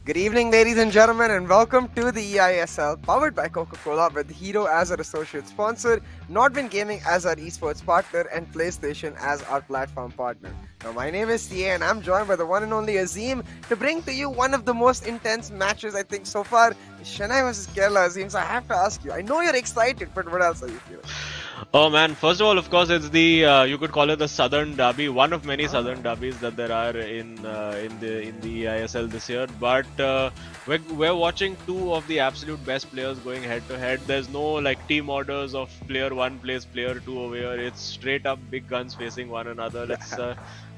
Good evening, ladies and gentlemen, and welcome to the eISL, powered by Coca-Cola, with Hero as our associate sponsor, Nordwind Gaming as our esports partner, and PlayStation as our platform partner. Now, my name is CA, and I'm joined by the one and only Azim to bring to you one of the most intense matches, I think, so far. Chennai versus Kerala, Azim. So I have to ask you, I know you're excited, but what else are you feeling? Oh man, first of all, of course, it's the you could call it the Southern Derby, one of many Southern derbies that there are in the ISL this year. But we're watching two of the absolute best players going head to head. There's no like team orders of player one plays player two over here. It's straight up big guns facing one another. Let's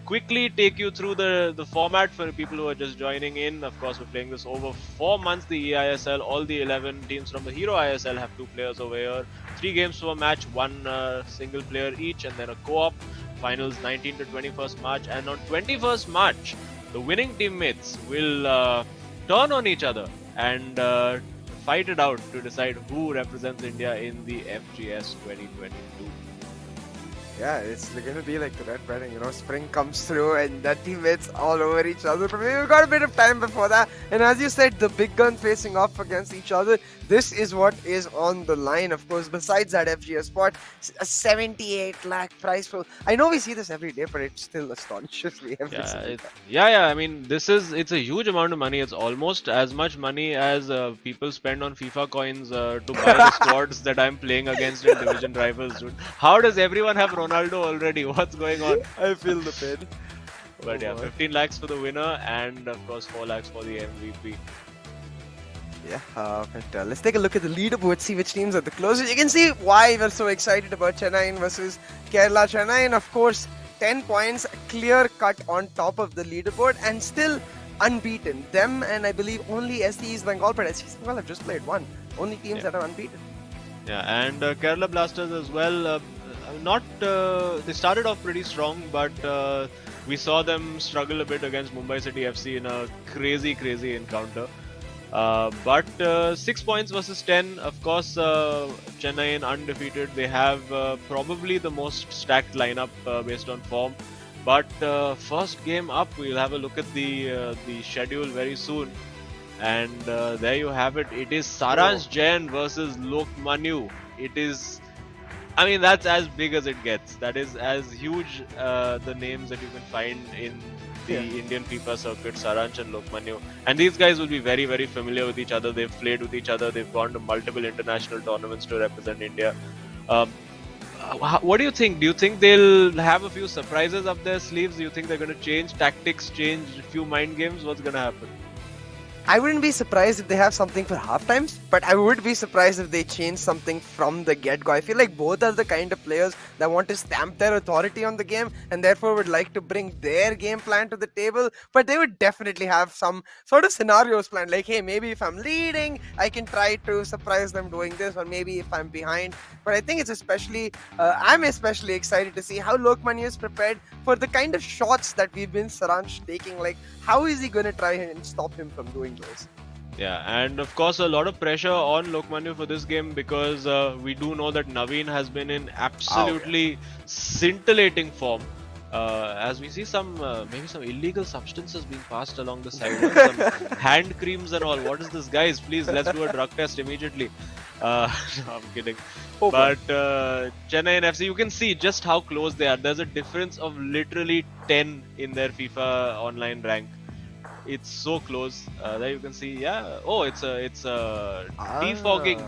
quickly take you through the format for people who are just joining in. Of course, we're playing this over 4 months, the eISL. All the 11 teams from the Hero ISL have 2 players over here. 3 games per match, 1 single player each, and then a co-op. Finals 19 to 21st March. And on 21st March, the winning teammates will turn on each other and fight it out to decide who represents India in the FGS 2022. Yeah, it's going to be like the red wedding, spring comes through and the teammates all over each other. But we've got a bit of time before that. And as you said, the big gun facing off against each other. This is what is on the line, of course. Besides that FGS spot, a 78 lakh prize pool. I know we see this every day, but it still astonishes me every single time. Yeah. I mean, it's a huge amount of money. It's almost as much money as people spend on FIFA coins to buy the squads that I'm playing against in division rivals, dude. How does everyone have Ronaldo already? What's going on? I feel the pain. But yeah, 15 lakhs for the winner and of course 4 lakhs for the MVP. Yeah, but let's take a look at the leaderboard, see which teams are the closest. You can see why we're so excited about Chennai versus Kerala. Chennai, and of course, 10 points, clear cut on top of the leaderboard and still unbeaten. Them and I believe only SC East Bengal, but SC East Bengal have just played one. Only teams that are unbeaten. Yeah, and Kerala Blasters as well. They started off pretty strong, but we saw them struggle a bit against Mumbai City FC in a crazy encounter. But 6 points versus 10. Of course, Chennai undefeated. They have probably the most stacked lineup based on form. But first game up, we'll have a look at the schedule very soon. And there you have it. It is Saransh Jain versus Lok Manu. It is. I mean, that's as big as it gets. That is as huge the names that you can find in the Indian FIFA circuit, Saransh and Lok Manu. And these guys will be very familiar with each other. They've played with each other. They've gone to multiple international tournaments to represent India. What do you think? Do you think they'll have a few surprises up their sleeves? Do you think they're going to change tactics, change a few mind games? What's going to happen? I wouldn't be surprised if they have something for half times, but I would be surprised if they change something from the get-go. I feel like both are the kind of players that want to stamp their authority on the game and therefore would like to bring their game plan to the table, but they would definitely have some sort of scenarios planned, like, hey, maybe if I'm leading, I can try to surprise them doing this, or maybe if I'm behind. But I think it's I'm especially excited to see how Lok Manu is prepared for the kind of shots that we've been Saransh taking. Like, how is he going to try and stop him from doing those? Yeah, and of course a lot of pressure on Lok Manu for this game because we do know that Naveen has been in absolutely scintillating form. As we see maybe some illegal substances being passed along the side, some hand creams and all. What is this, guys? Please, let's do a drug test immediately. No, I'm kidding. But Chennai and FC, you can see just how close they are. There's a difference of literally 10 in their FIFA online rank. It's so close. There you can see. Yeah. Oh, it's a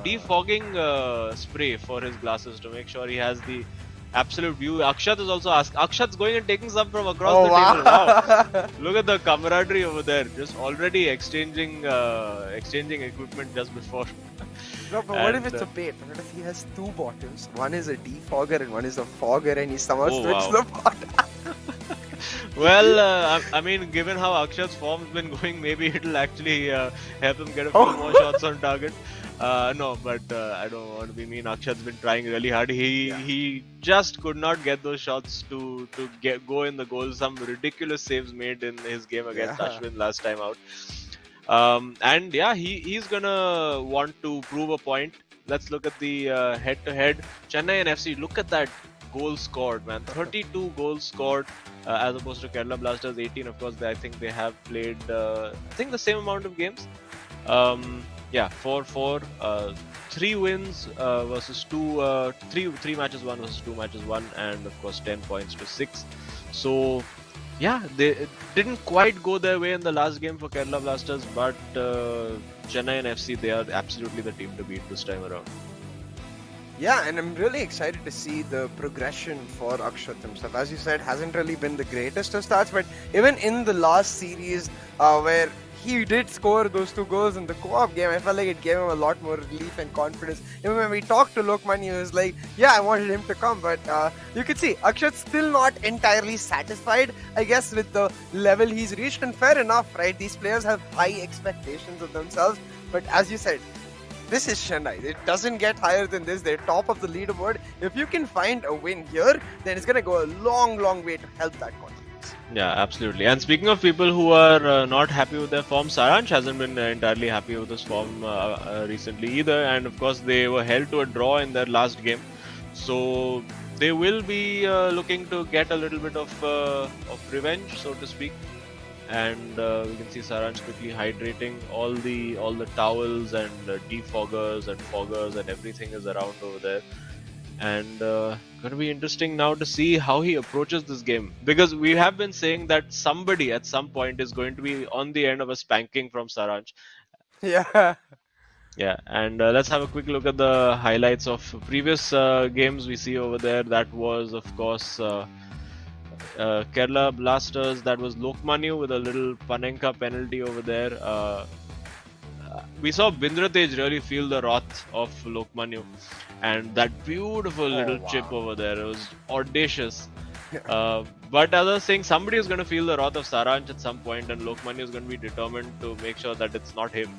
defogging spray for his glasses to make sure he has the absolute view. Akshat is also asked. Akshat's going and taking some from across the table. Wow. Look at the camaraderie over there. Just already exchanging equipment just before. No, but what if it's a bait? What if he has 2 bottles? One is a defogger and one is a fogger, and he somehow switched the bottle. Well, I mean, given how Akshat's form's been going, maybe it'll actually help him get a few more shots on target. No, but I don't want to be mean. Akshat's been trying really hard. He just could not get those shots to go in the goal. Some ridiculous saves made in his game against Ashwin last time out. And yeah, he's gonna want to prove a point. Let's look at the head-to-head. Chennai and FC. Look at that goals scored, man. 32 goals scored as opposed to Kerala Blasters 18. Of course, I think they have played, I think the same amount of games. Yeah, 4-4. 3 wins versus 2, 3 matches won versus 2 matches won, and of course 10 points to 6. So yeah, they didn't quite go their way in the last game for Kerala Blasters, but Chennai and FC, they are absolutely the team to beat this time around. Yeah, and I'm really excited to see the progression for Akshat himself. As you said, hasn't really been the greatest of starts, but even in the last series where he did score those 2 goals in the co-op game, I felt like it gave him a lot more relief and confidence. Even when we talked to Lokman, he was like, yeah, I wanted him to come, but you could see Akshat's still not entirely satisfied, I guess, with the level he's reached, and fair enough, right? These players have high expectations of themselves, but as you said, this is Chennai. It doesn't get higher than this. They're top of the leaderboard. If you can find a win here, then it's going to go a long, long way to help that confidence. Yeah, absolutely. And speaking of people who are not happy with their form, Saransh hasn't been entirely happy with his form recently either. And of course, they were held to a draw in their last game. So they will be looking to get a little bit of revenge, so to speak. And we can see Saransh quickly hydrating. All the towels and defoggers and foggers and everything is around over there. And going to be interesting now to see how he approaches this game, because we have been saying that somebody at some point is going to be on the end of a spanking from Saransh. Yeah. Yeah, and let's have a quick look at the highlights of previous games we see over there. That was, of course, Kerala Blasters. That was Lokmanu with a little Panenka penalty over there. We saw Bindratej really feel the wrath of Lokmanu, and that beautiful little chip over there. It was audacious. But as I was saying, somebody is going to feel the wrath of Saransh at some point, and Lokmanu is going to be determined to make sure that it's not him.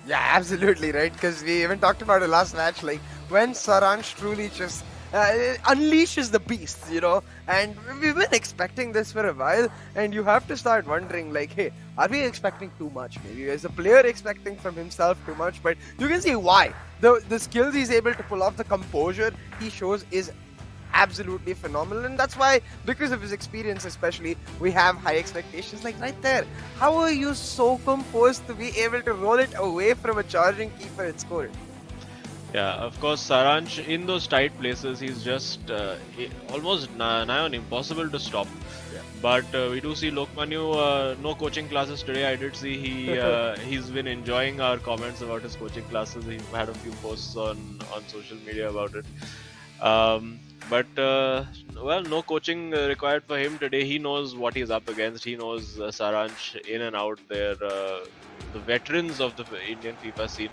Yeah, absolutely, right? Because we even talked about it last match, like when Saransh truly just unleashes the beast, you know, and we've been expecting this for a while, and you have to start wondering, like, hey, are we expecting too much? Maybe is the player expecting from himself too much? But you can see why. The skills he's able to pull off, the composure he shows is absolutely phenomenal, and that's why, because of his experience especially, we have high expectations. Like right there, how are you so composed to be able to roll it away from a charging keeper and score it? Yeah, of course, Saransh in those tight places, he's just almost nigh on impossible to stop. Yeah. But we do see Lokmanu, no coaching classes today. I did see he's been enjoying our comments about his coaching classes. He had a few posts on social media about it. But well, no coaching required for him today. He knows what he's up against. He knows Saransh in and out. They're the veterans of the Indian FIFA scene.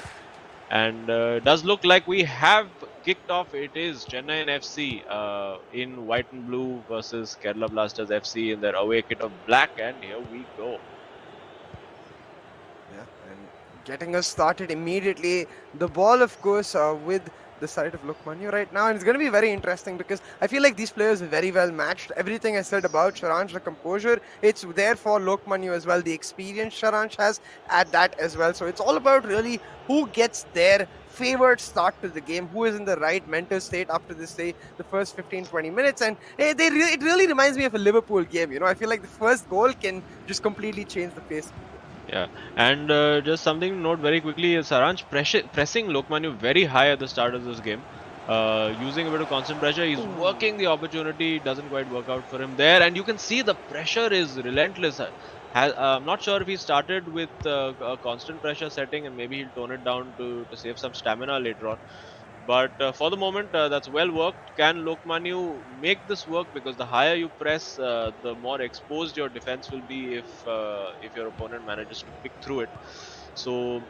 And does look like we have kicked off. It is Chennai and FC in white and blue versus Kerala Blasters FC in their away kit of black, and here we go. Yeah, and getting us started immediately. The ball, of course, with the side of Lokmanu right now, and it's going to be very interesting because I feel like these players are very well matched. Everything I said about Saransh, the composure, it's there for Lokmanu as well. The experience Saransh has at that as well. So it's all about really who gets their favored start to the game, who is in the right mental state after this, say, the first 15-20 minutes. And it really reminds me of a Liverpool game. You know, I feel like the first goal can just completely change the pace. Yeah, and just something to note very quickly is Saransh pressing Lokmanu very high at the start of this game. Using a bit of constant pressure, he's working the opportunity, doesn't quite work out for him there, and you can see the pressure is relentless. I'm not sure if he started with a constant pressure setting, and maybe he'll tone it down to save some stamina later on. But for the moment, that's well worked. Can Lokmanu make this work? Because the higher you press, the more exposed your defense will be if your opponent manages to pick through it. So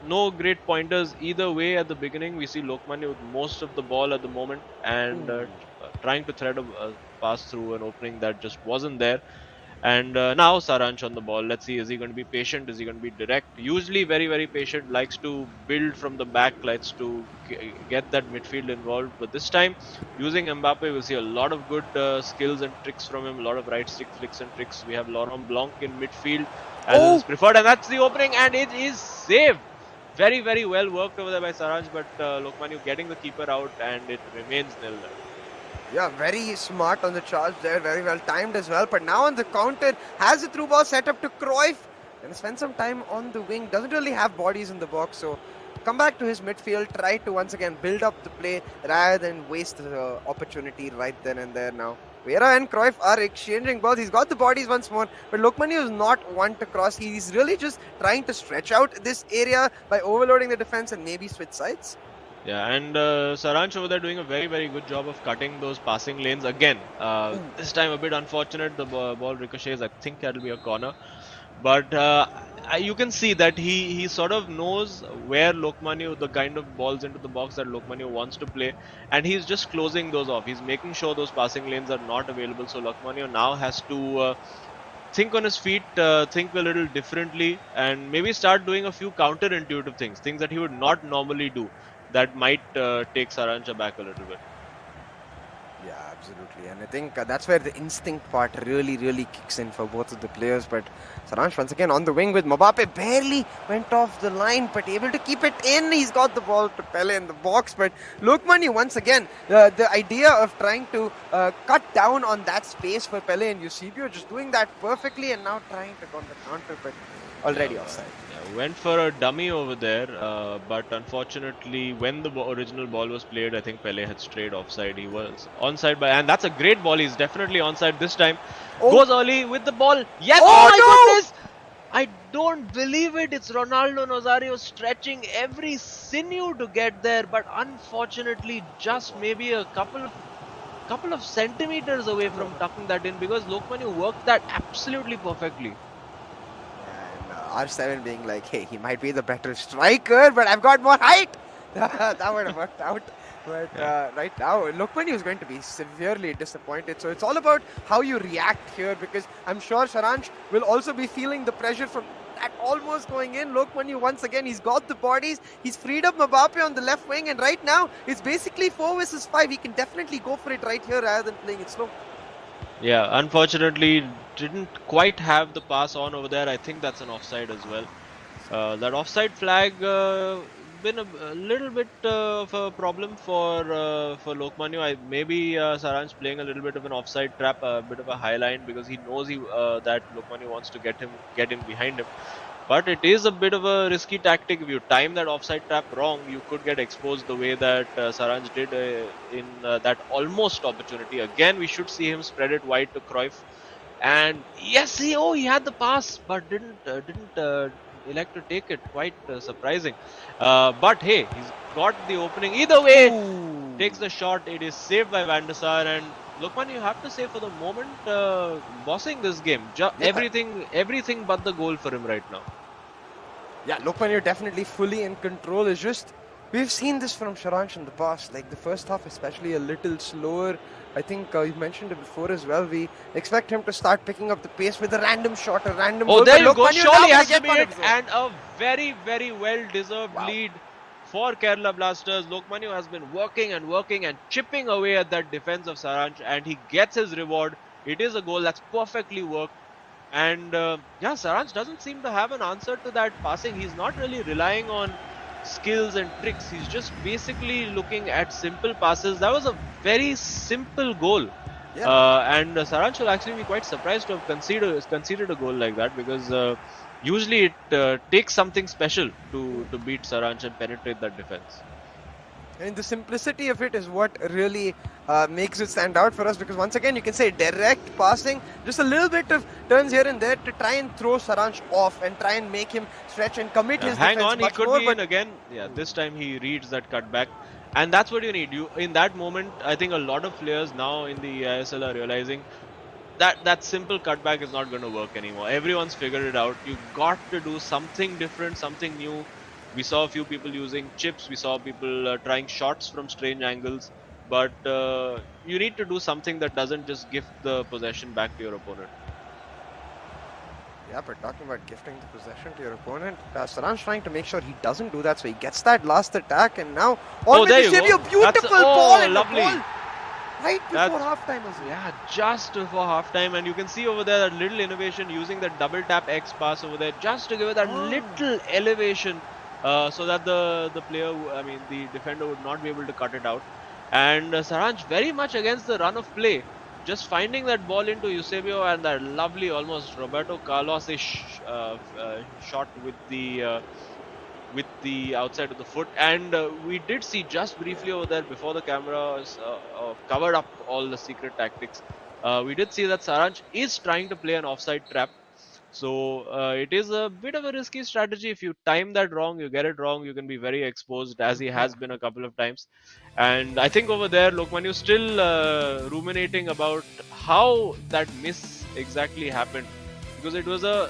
no great pointers either way at the beginning. We see Lokmanu with most of the ball at the moment, and trying to thread a pass through an opening that just wasn't there. And now Saransh on the ball. Let's see, is he going to be patient? Is he going to be direct? Usually very, very patient, likes to build from the back, likes to get that midfield involved. But this time, using Mbappe, we'll see a lot of good skills and tricks from him, a lot of right stick flicks and tricks. We have Laurent Blanc in midfield as is preferred, and that's the opening, and it is saved. Very, very well worked over there by Saranj, but Lokmanu getting the keeper out, and it remains 0-0. Yeah, very smart on the charge there, very well timed as well. But now on the counter, has a through ball set up to Cruyff. Gonna spend some time on the wing, doesn't really have bodies in the box, so come back to his midfield, try to once again build up the play rather than waste the opportunity right then and there now. Vera and Cruyff are exchanging balls. He's got the bodies once more, but Lokmanu is not one to cross. He's really just trying to stretch out this area by overloading the defense and maybe switch sides. Yeah, and Saranch over there doing a very, very good job of cutting those passing lanes again. This time a bit unfortunate. The ball ricochets. I think that'll be a corner. But you can see that he sort of knows where Lokmanu, the kind of balls into the box that Lokmanu wants to play, and he's just closing those off. He's making sure those passing lanes are not available. So Lokmanu now has to think on his feet, think a little differently, and maybe start doing a few counterintuitive things that he would not normally do. That might take Saranch back a little bit. Yeah, absolutely. And I think that's where the instinct part really kicks in for both of the players. But Saranch once again on the wing with Mbappe, barely went off the line, but able to keep it in. He's got the ball to Pele in the box. But Lokmanu once again, the idea of trying to cut down on that space for Pele and Eusebio, just doing that perfectly, and now trying to go on the counter, but already offside. Went for a dummy over there, but unfortunately when the original ball was played, I think Pele had strayed offside. He was onside and that's a great ball. He's definitely onside this time. Goes early with the ball. Yes! Oh my goodness! I don't believe it. It's Ronaldo Nazario stretching every sinew to get there, but unfortunately just maybe a couple of centimeters away from tucking that in, because Lokmanu worked that absolutely perfectly. R7 being like, hey, he might be the better striker, but I've got more height. That would have worked out. But right now, Lokmanu is going to be severely disappointed. So it's all about how you react here, because I'm sure Saranch will also be feeling the pressure from that almost going in. Lokmanu once again, he's got the bodies. He's freed up Mbappe on the left wing, and right now it's basically 4 versus 5. He can definitely go for it right here rather than playing it slow. Yeah, unfortunately didn't quite have the pass on over there. I think that's an offside as well. That offside flag been a little bit of a problem for Lokmanu. Maybe Saranch playing a little bit of an offside trap, a bit of a high line, because he knows that Lokmanu wants to get in behind him. But it is a bit of a risky tactic. If you time that offside trap wrong, you could get exposed the way that Saranch did in that almost opportunity. Again, we should see him spread it wide to Cruyff. And yes, he had the pass, but didn't elect to take it. Quite surprising. But hey, he's got the opening. Either way, takes the shot. It is saved by Van der Sar, and Lokman, you have to say for the moment, bossing this game. Everything but the goal for him right now. Yeah, Lokman, you're definitely fully in control. It's just, we've seen this from Saranch in the past. Like the first half, especially a little slower. I think you mentioned it before as well. We expect him to start picking up the pace with a random shot, a random goal. Oh, there you go. Surely has to be it. And a very, very well-deserved lead for Kerala Blasters. Lokmanu has been working and chipping away at that defense of Saranch, and he gets his reward. It is a goal that's perfectly worked. And yeah, Saranch doesn't seem to have an answer to that passing. He's not really relying on skills and tricks. He's just basically looking at simple passes. That was a very simple goal. Yeah. And Saranch will actually be quite surprised to have conceded a goal like that, because usually it takes something special to beat Saranch and penetrate that defense. And the simplicity of it is what really makes it stand out for us, because once again you can say direct passing, just a little bit of turns here and there to try and throw Saranch off and try and make him stretch and commit his defense. Hang on, he could more, be in again. Yeah, this time he reads that cutback. And that's what you need. In that moment, I think a lot of players now in the eISL are realizing that simple cutback is not going to work anymore. Everyone's figured it out. You got to do something different, something new. We saw a few people using chips. We saw people trying shots from strange angles. But you need to do something that doesn't just gift the possession back to your opponent. Yeah, but talking about gifting the possession to your opponent, Saranch trying to make sure he doesn't do that, so he gets that last attack, and now there you go. Beautiful ball in lovely. The ball right before halftime as well. Yeah, just before halftime, and you can see over there that little innovation using the double tap X pass over there, just to give it that little elevation so that the player, the defender would not be able to cut it out. And Saranj very much against the run of play, just finding that ball into Eusebio and that lovely, almost Roberto Carlos-ish shot with the outside of the foot. And we did see just briefly over there before the cameras covered up all the secret tactics. We did see that Saranj is trying to play an offside trap. So it is a bit of a risky strategy. If you time that wrong, you get it wrong, you can be very exposed, as he has been a couple of times. And I think over there, Lokman is still ruminating about how that miss exactly happened, because it was a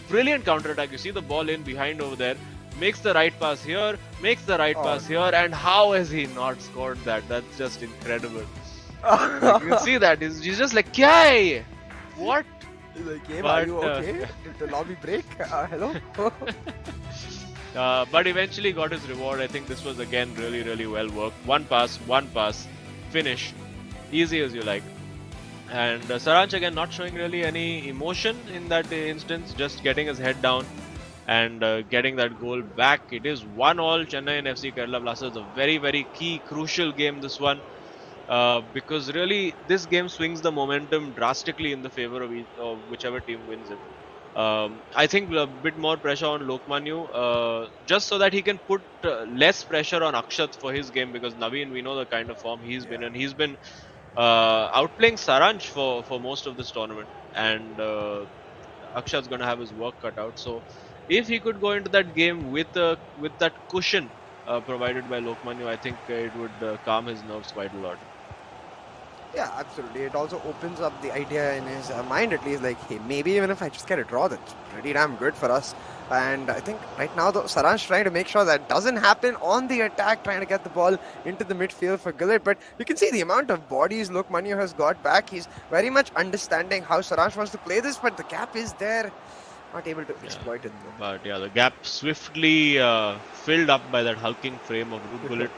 brilliant counter attack. You see the ball in behind over there, makes the right pass here, makes the right pass here, and how has he not scored that? That's just incredible. Like, you can see that he's just like, "Kya? What?" He's like, hey, But, are you okay? Did the lobby break? Hello? But eventually got his reward. I think this was again really, really well worked. One pass, finish, easy as you like. And Saranj again not showing really any emotion in that instance, just getting his head down and getting that goal back. It is 1-1 Chennai and FC Kerala Blasters. A very, very key, crucial game, this one. Because really this game swings the momentum drastically in the favor of whichever team wins it. I think a bit more pressure on Lokmanyu, just so that he can put less pressure on Akshat for his game, because Naveen, we know the kind of form he's been in. He's been outplaying Saranj for most of this tournament, and Akshat's going to have his work cut out. So if he could go into that game with that cushion provided by Lokmanyu, I think it would calm his nerves quite a lot. Yeah, absolutely. It also opens up the idea in his mind, at least, like, hey, maybe even if I just get a draw, that's pretty damn good for us. And I think right now, though, Saranj trying to make sure that doesn't happen on the attack, trying to get the ball into the midfield for Gullit. But you can see the amount of bodies Lokmanyu has got back. He's very much understanding how Saranj wants to play this, but the gap is there. Not able to exploit it, though. But yeah, the gap swiftly filled up by that hulking frame of Gullit,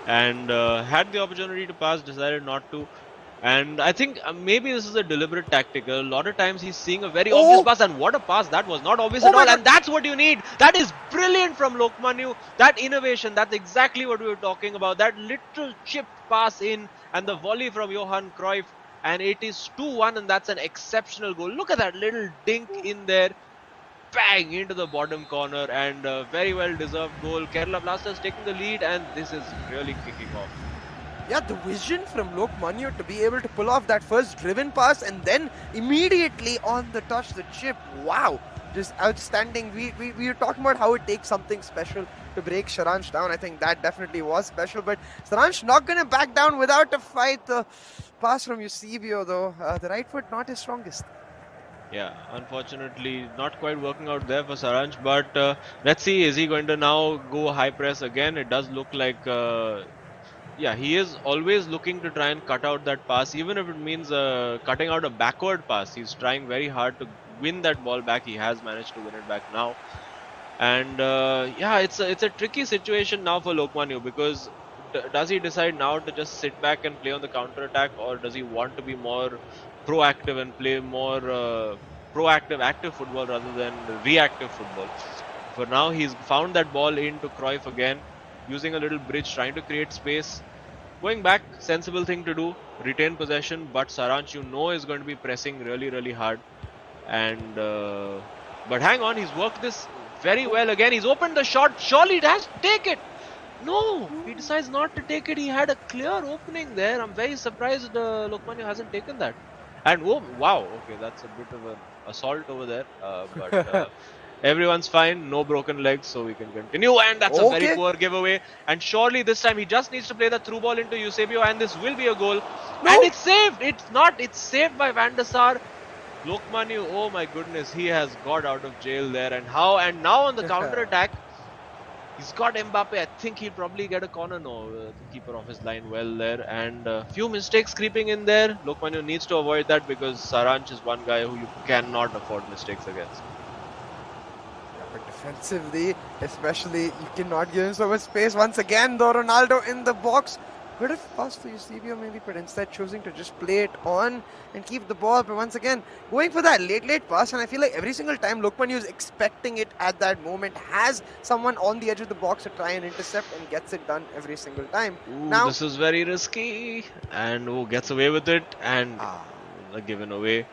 and had the opportunity to pass, decided not to. And I think maybe this is a deliberate tactic. A lot of times he's seeing a very obvious pass, and what a pass that was. Not obvious at all, and that's what you need. That is brilliant from Lokmanyu. That innovation, that's exactly what we were talking about. That little chipped pass in, and the volley from Johan Cruyff, and it is 2-1, and that's an exceptional goal. Look at that little dink in there. Bang into the bottom corner, and very well deserved goal. Kerala Blasters taking the lead, and this is really kicking off. Yeah, the vision from Lokmanyu to be able to pull off that first driven pass and then immediately on the touch, the chip. Wow, just outstanding. We were talking about how it takes something special to break Saranj down. I think that definitely was special, but Saranj not going to back down without a fight. The pass from Eusebio, though, the right foot not his strongest. Yeah, unfortunately not quite working out there for Saranj, but let's see, is he going to now go high press again? It does look like yeah, he is always looking to try and cut out that pass, even if it means cutting out a backward pass. He's trying very hard to win that ball back. He has managed to win it back now. And yeah, it's a tricky situation now for Lokmanyu, because does he decide now to just sit back and play on the counter attack, or does he want to be more proactive and play more proactive, active football rather than reactive football? For now, he's found that ball into Cruyff again, using a little bridge, trying to create space. Going back, sensible thing to do, retain possession, but Saranj, you know, is going to be pressing really, really hard. And but hang on, he's worked this very well again. He's opened the shot. Surely it has to take it. No, he decides not to take it. He had a clear opening there. I'm very surprised Lokmanyu hasn't taken that. And oh, wow, okay, that's a bit of an assault over there. But everyone's fine, no broken legs, so we can continue. And that's a very poor giveaway. And surely this time he just needs to play the through ball into Eusebio, and this will be a goal. No. And it's saved. It's not. It's saved by Van der Sar. Lokmanyu, oh my goodness, he has got out of jail there. And how? And now on the counter attack, he's got Mbappe. I think he'll probably get a corner. No, the keeper off his line well there. And a few mistakes creeping in there. Lokmanyu needs to avoid that, because Saranj is one guy who you cannot afford mistakes against. But defensively, especially, you cannot give him so much space. Once again, though, Ronaldo in the box. Could have passed to Eusebio maybe, but instead choosing to just play it on and keep the ball. But once again, going for that late pass, and I feel like every single time Lokman is expecting it at that moment, has someone on the edge of the box to try and intercept, and gets it done every single time. Ooh, Now, this is very risky, and gets away with it, and given away.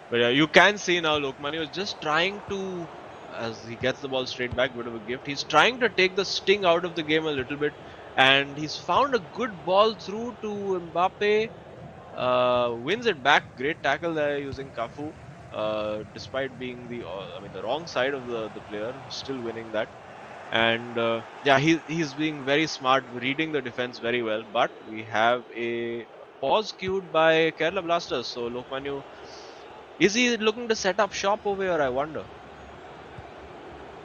But yeah, you can see now Lokmani was just trying to, as he gets the ball straight back, bit of a gift. He's trying to take the sting out of the game a little bit, and he's found a good ball through to Mbappe. Wins it back. Great tackle there using Cafu. Despite being the wrong side of the player, still winning that. And yeah, he's being very smart, reading the defense very well. But we have a pause cued by Kerala Blasters. So Lokmanu, is he looking to set up shop over here, I wonder?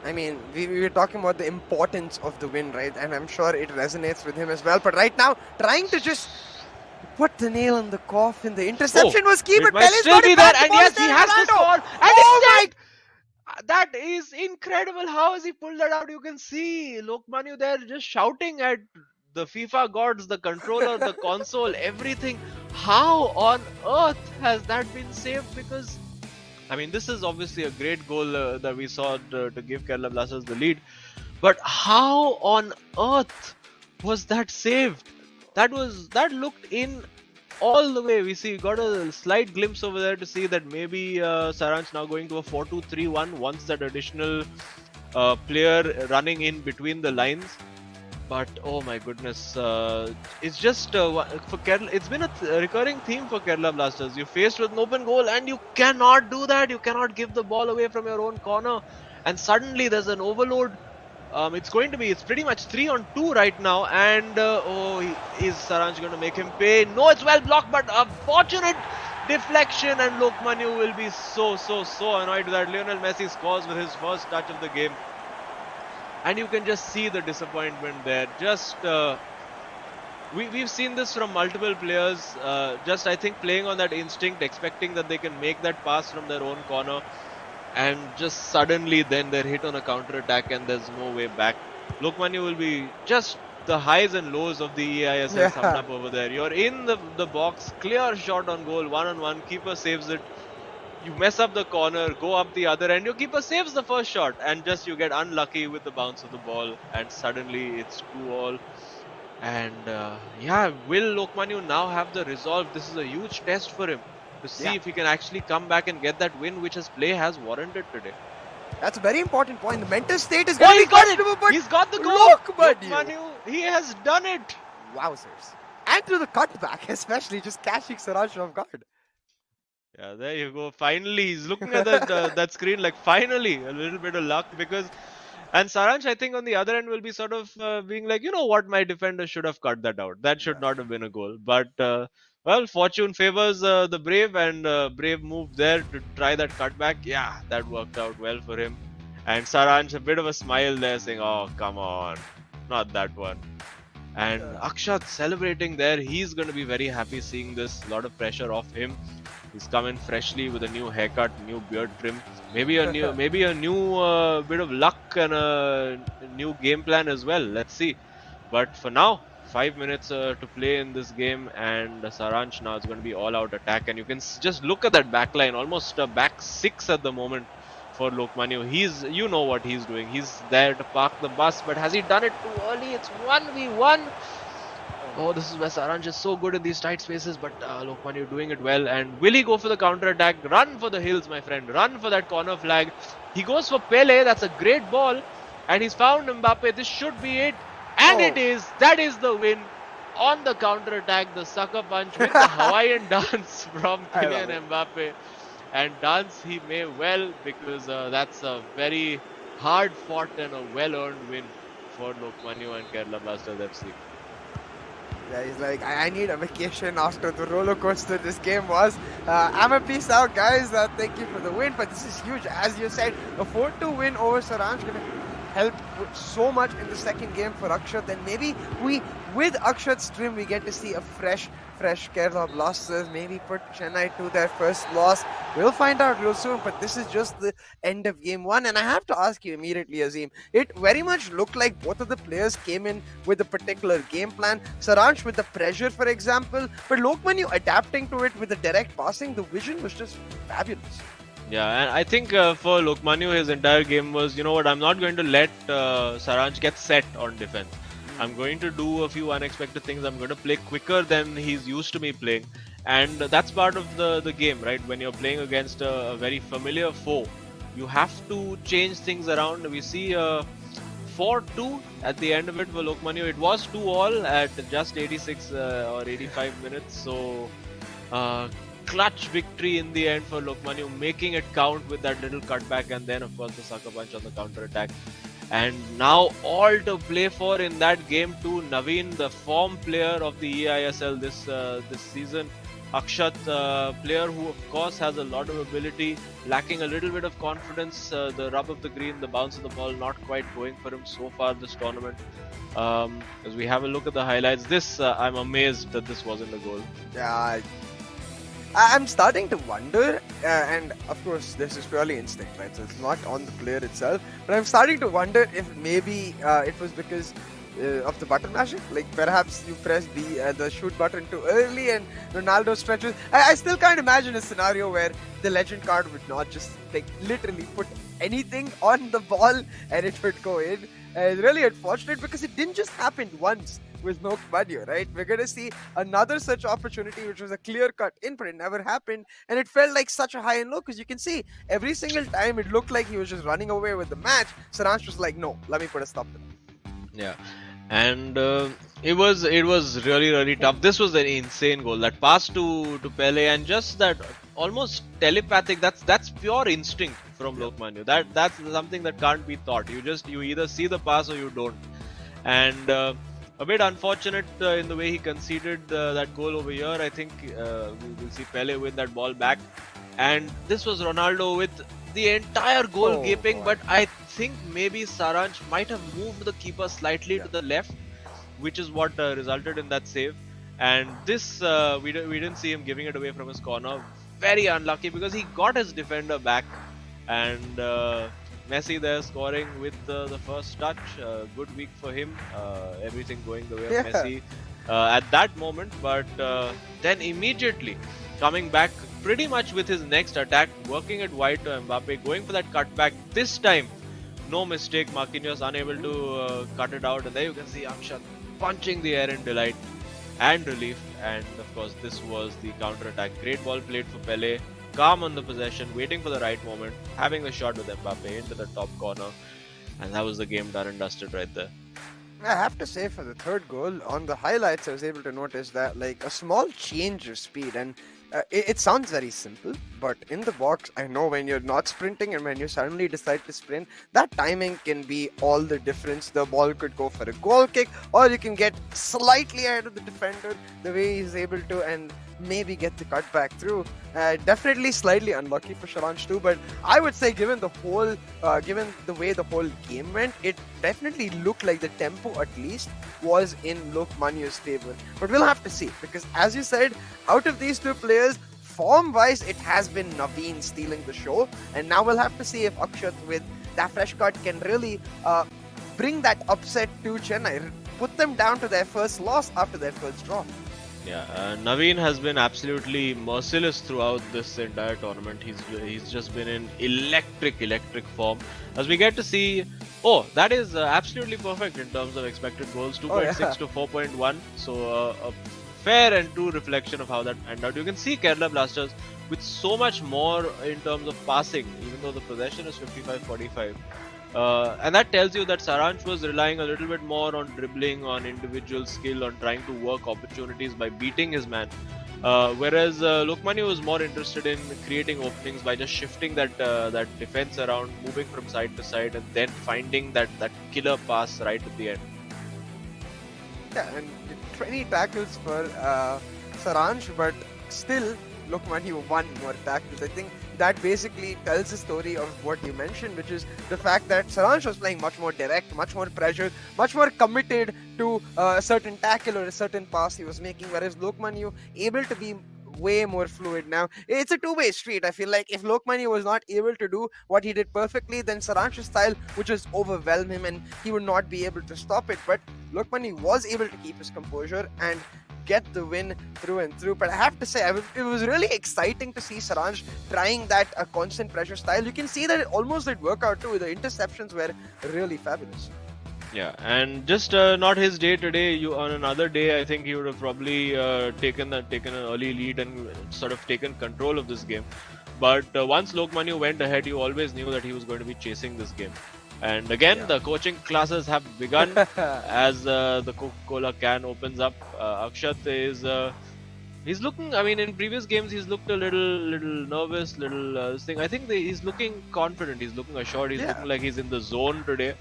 I mean, we were talking about the importance of the win, right? And I'm sure it resonates with him as well. But right now, trying to just put the nail in the coffin. The interception was key, but Pele's got it back. And yes, he has to score. And oh my! That is incredible. How has he pulled that out? You can see Lokmanu there just shouting at the FIFA gods, the controller, the console, everything. How on earth has that been saved? Because, I mean, this is obviously a great goal that we saw to give Kerala Blasters the lead. But how on earth was that saved? That looked in all the way. We got a slight glimpse over there to see that maybe Saranch now going to a 4-2-3-1 once that additional player running in between the lines. But oh my goodness, it's just for Kerala. It's been a recurring theme for Kerala Blasters. You're faced with an open goal and you cannot do that. You cannot give the ball away from your own corner, and suddenly there's an overload. It's pretty much 3-on-2 right now, and is Saranch going to make him pay? No, it's well blocked, but a fortunate deflection, and Lokmanu will be so annoyed that Lionel Messi scores with his first touch of the game. And you can just see the disappointment there. We've seen this from multiple players, I think playing on that instinct, expecting that they can make that pass from their own corner. And just suddenly then they're hit on a counter-attack and there's no way back. Lokmanu will be just the highs and lows of the eISL summed up over there. You're in the box, clear shot on goal, 1-on-1, keeper saves it. You mess up the corner, go up the other end, your keeper saves the first shot, and just you get unlucky with the bounce of the ball, and suddenly it's 2-all. And yeah, will Lokmanu now have the resolve? This is a huge test for him, to see if he can actually come back and get that win which his play has warranted today. That's a very important point. The mental state is going to be questionable, but he's got the goal. Lokmanu, he has done it. Wowzers. And through the cutback, especially, just catching Saranch off guard. Yeah, there you go. Finally, he's looking at that screen like finally a little bit of luck, and Saranch, I think on the other end will be sort of being like, you know what, my defender should have cut that out. That should not have been a goal. But well, fortune favors the Brave, and Brave moved there to try that cutback. Yeah, that worked out well for him. And Saranch, a bit of a smile there, saying, oh, come on, not that one. And Akshat celebrating there. He's going to be very happy seeing this. A lot of pressure off him. He's come in freshly with a new haircut, new beard trim, maybe a new bit of luck and a new game plan as well. Let's see. But for now, 5 minutes to play in this game, and Saranch now is going to be all-out attack. And you can just look at that back line, almost a back six at the moment for Lokmanu. You know what he's doing. He's there to park the bus, but has he done it too early? It's 1v1. Oh, this is where Saranch is so good in these tight spaces, but Lokmanu doing it well. And will he go for the counter-attack? Run for the hills, my friend. Run for that corner flag. He goes for Pele. That's a great ball. And he's found Mbappe. This should be it. And it is. That is the win. On the counter-attack, the sucker punch with the Hawaiian dance from Kylian Mbappe. And dance he may well, because that's a very hard-fought and a well-earned win for Lokmanu and Kerala Blasters FC. Yeah, he's like, I need a vacation after the roller coaster this game was. I'm a peace out, guys. Thank you for the win, but this is huge. As you said, a 4-2 win over Saranch going to help so much in the second game for Akshat. Then maybe we with Akshat's trim, we get to see a fresh Kerala Blasters maybe put Chennai to their first loss. We'll find out real soon, but this is just the end of game one. And I have to ask you immediately, Azim, it very much looked like both of the players came in with a particular game plan. Saransh with the pressure, for example, but Lokmanu adapting to it with the direct passing. The vision was just fabulous. Yeah, and I think for Lokmanu, his entire game was, you know what, I'm not going to let Saransh get set on defense. I'm going to do a few unexpected things. I'm going to play quicker than he's used to me playing. And that's part of the game, right? When you're playing against a very familiar foe, you have to change things around. We see 4-2 at the end of it for Lokmanu. It was 2-all at just 86 or 85 minutes. So, clutch victory in the end for Lokmanu, making it count with that little cutback, and then, of course, the sucker punch on the counter attack. And now all to play for in that game too. Naveen, the form player of the eISL this season. Akshat, player who of course has a lot of ability, lacking a little bit of confidence. The rub of the green, the bounce of the ball, not quite going for him so far this tournament. As we have a look at the highlights, I'm amazed that this wasn't a goal. Yeah, I'm starting to wonder, and of course this is purely instinct, right? So it's not on the player itself, but I'm starting to wonder if maybe it was because of the button mashing. Like perhaps you press the shoot button too early and Ronaldo stretches. I still can't imagine a scenario where the legend card would not just like literally put anything on the ball and it would go in. It's really unfortunate because it didn't just happen once with Lokmanu, right? We're going to see another such opportunity, which was a clear-cut in, but it never happened. And it felt like such a high and low because you can see every single time it looked like he was just running away with the match. Saransh was like, no, let me put a stop to that. Yeah. And it was really tough. This was an insane goal. That pass to Pele, and just that almost telepathic. That's pure instinct from Lokmanu. That's something that can't be taught. You either see the pass or you don't. And a bit unfortunate in the way he conceded that goal over here. I think we'll see Pele win that ball back. And this was Ronaldo with the entire goal gaping, but I think maybe Saransh might have moved the keeper slightly to the left, which is what resulted in that save. And this, we didn't see him giving it away from his corner. Very unlucky because he got his defender back, and Messi there scoring with the first touch. Good week for him. Everything going the way of Messi at that moment, but then immediately coming back pretty much with his next attack, working it wide to Mbappe, going for that cutback. This time, no mistake, Marquinhos unable to cut it out, and there you can see Akshat punching the air in delight and relief. And of course, this was the counter attack. Great ball played for Pele, calm on the possession, waiting for the right moment, having the shot with Mbappe into the top corner, and that was the game done and dusted right there. I have to say, for the third goal, on the highlights, I was able to notice that like a small change of speed, and it sounds very simple, but in the box, I know when you're not sprinting and when you suddenly decide to sprint, that timing can be all the difference. The ball could go for a goal kick, or you can get slightly ahead of the defender the way he's able to, and maybe get the cut back through. Definitely slightly unlucky for Saransh too, but I would say given the way the whole game went, it definitely looked like the tempo at least was in Lokmanu's favor. But we'll have to see, because as you said, out of these two players, form-wise, it has been Naveen stealing the show, and now we'll have to see if Akshat with that fresh cut can really bring that upset to Chennai, put them down to their first loss after their first draw. Yeah, Naveen has been absolutely merciless throughout this entire tournament. He's just been in electric form. As we get to see, that is absolutely perfect in terms of expected goals, 2.6 to 4.1. So a fair and true reflection of how that ended out. You can see Kerala Blasters with so much more in terms of passing, even though the possession is 55-45. And that tells you that Saransh was relying a little bit more on dribbling, on individual skill, on trying to work opportunities by beating his man. Whereas Lokmanu was more interested in creating openings by just shifting that defense around, moving from side to side, and then finding that killer pass right at the end. Yeah, and 20 tackles for Saransh, but still Lokmanya won more tackles. I think that basically tells the story of what you mentioned, which is the fact that Saransh was playing much more direct, much more pressure, much more committed to a certain tackle or a certain pass he was making, whereas Lokmanya able to be way more fluid. Now it's a two-way street. I feel like if Lokmanya was not able to do what he did perfectly, then Saransh's style would just overwhelm him and he would not be able to stop it. But Lokmanya was able to keep his composure and get the win through and through. But I have to say, it was really exciting to see Saransh trying that constant pressure style. You can see that it almost did work out too. The interceptions were really fabulous. Yeah, and just not his day today. On another day, I think he would have probably taken an early lead and sort of taken control of this game. But once Lokmanya went ahead, you always knew that he was going to be chasing this game. And again, the coaching classes have begun as the Coca-Cola can opens up. Akshat is he's looking. I mean, in previous games, he's looked a little nervous, this thing. I think he's looking confident. He's looking assured. He's looking like he's in the zone today.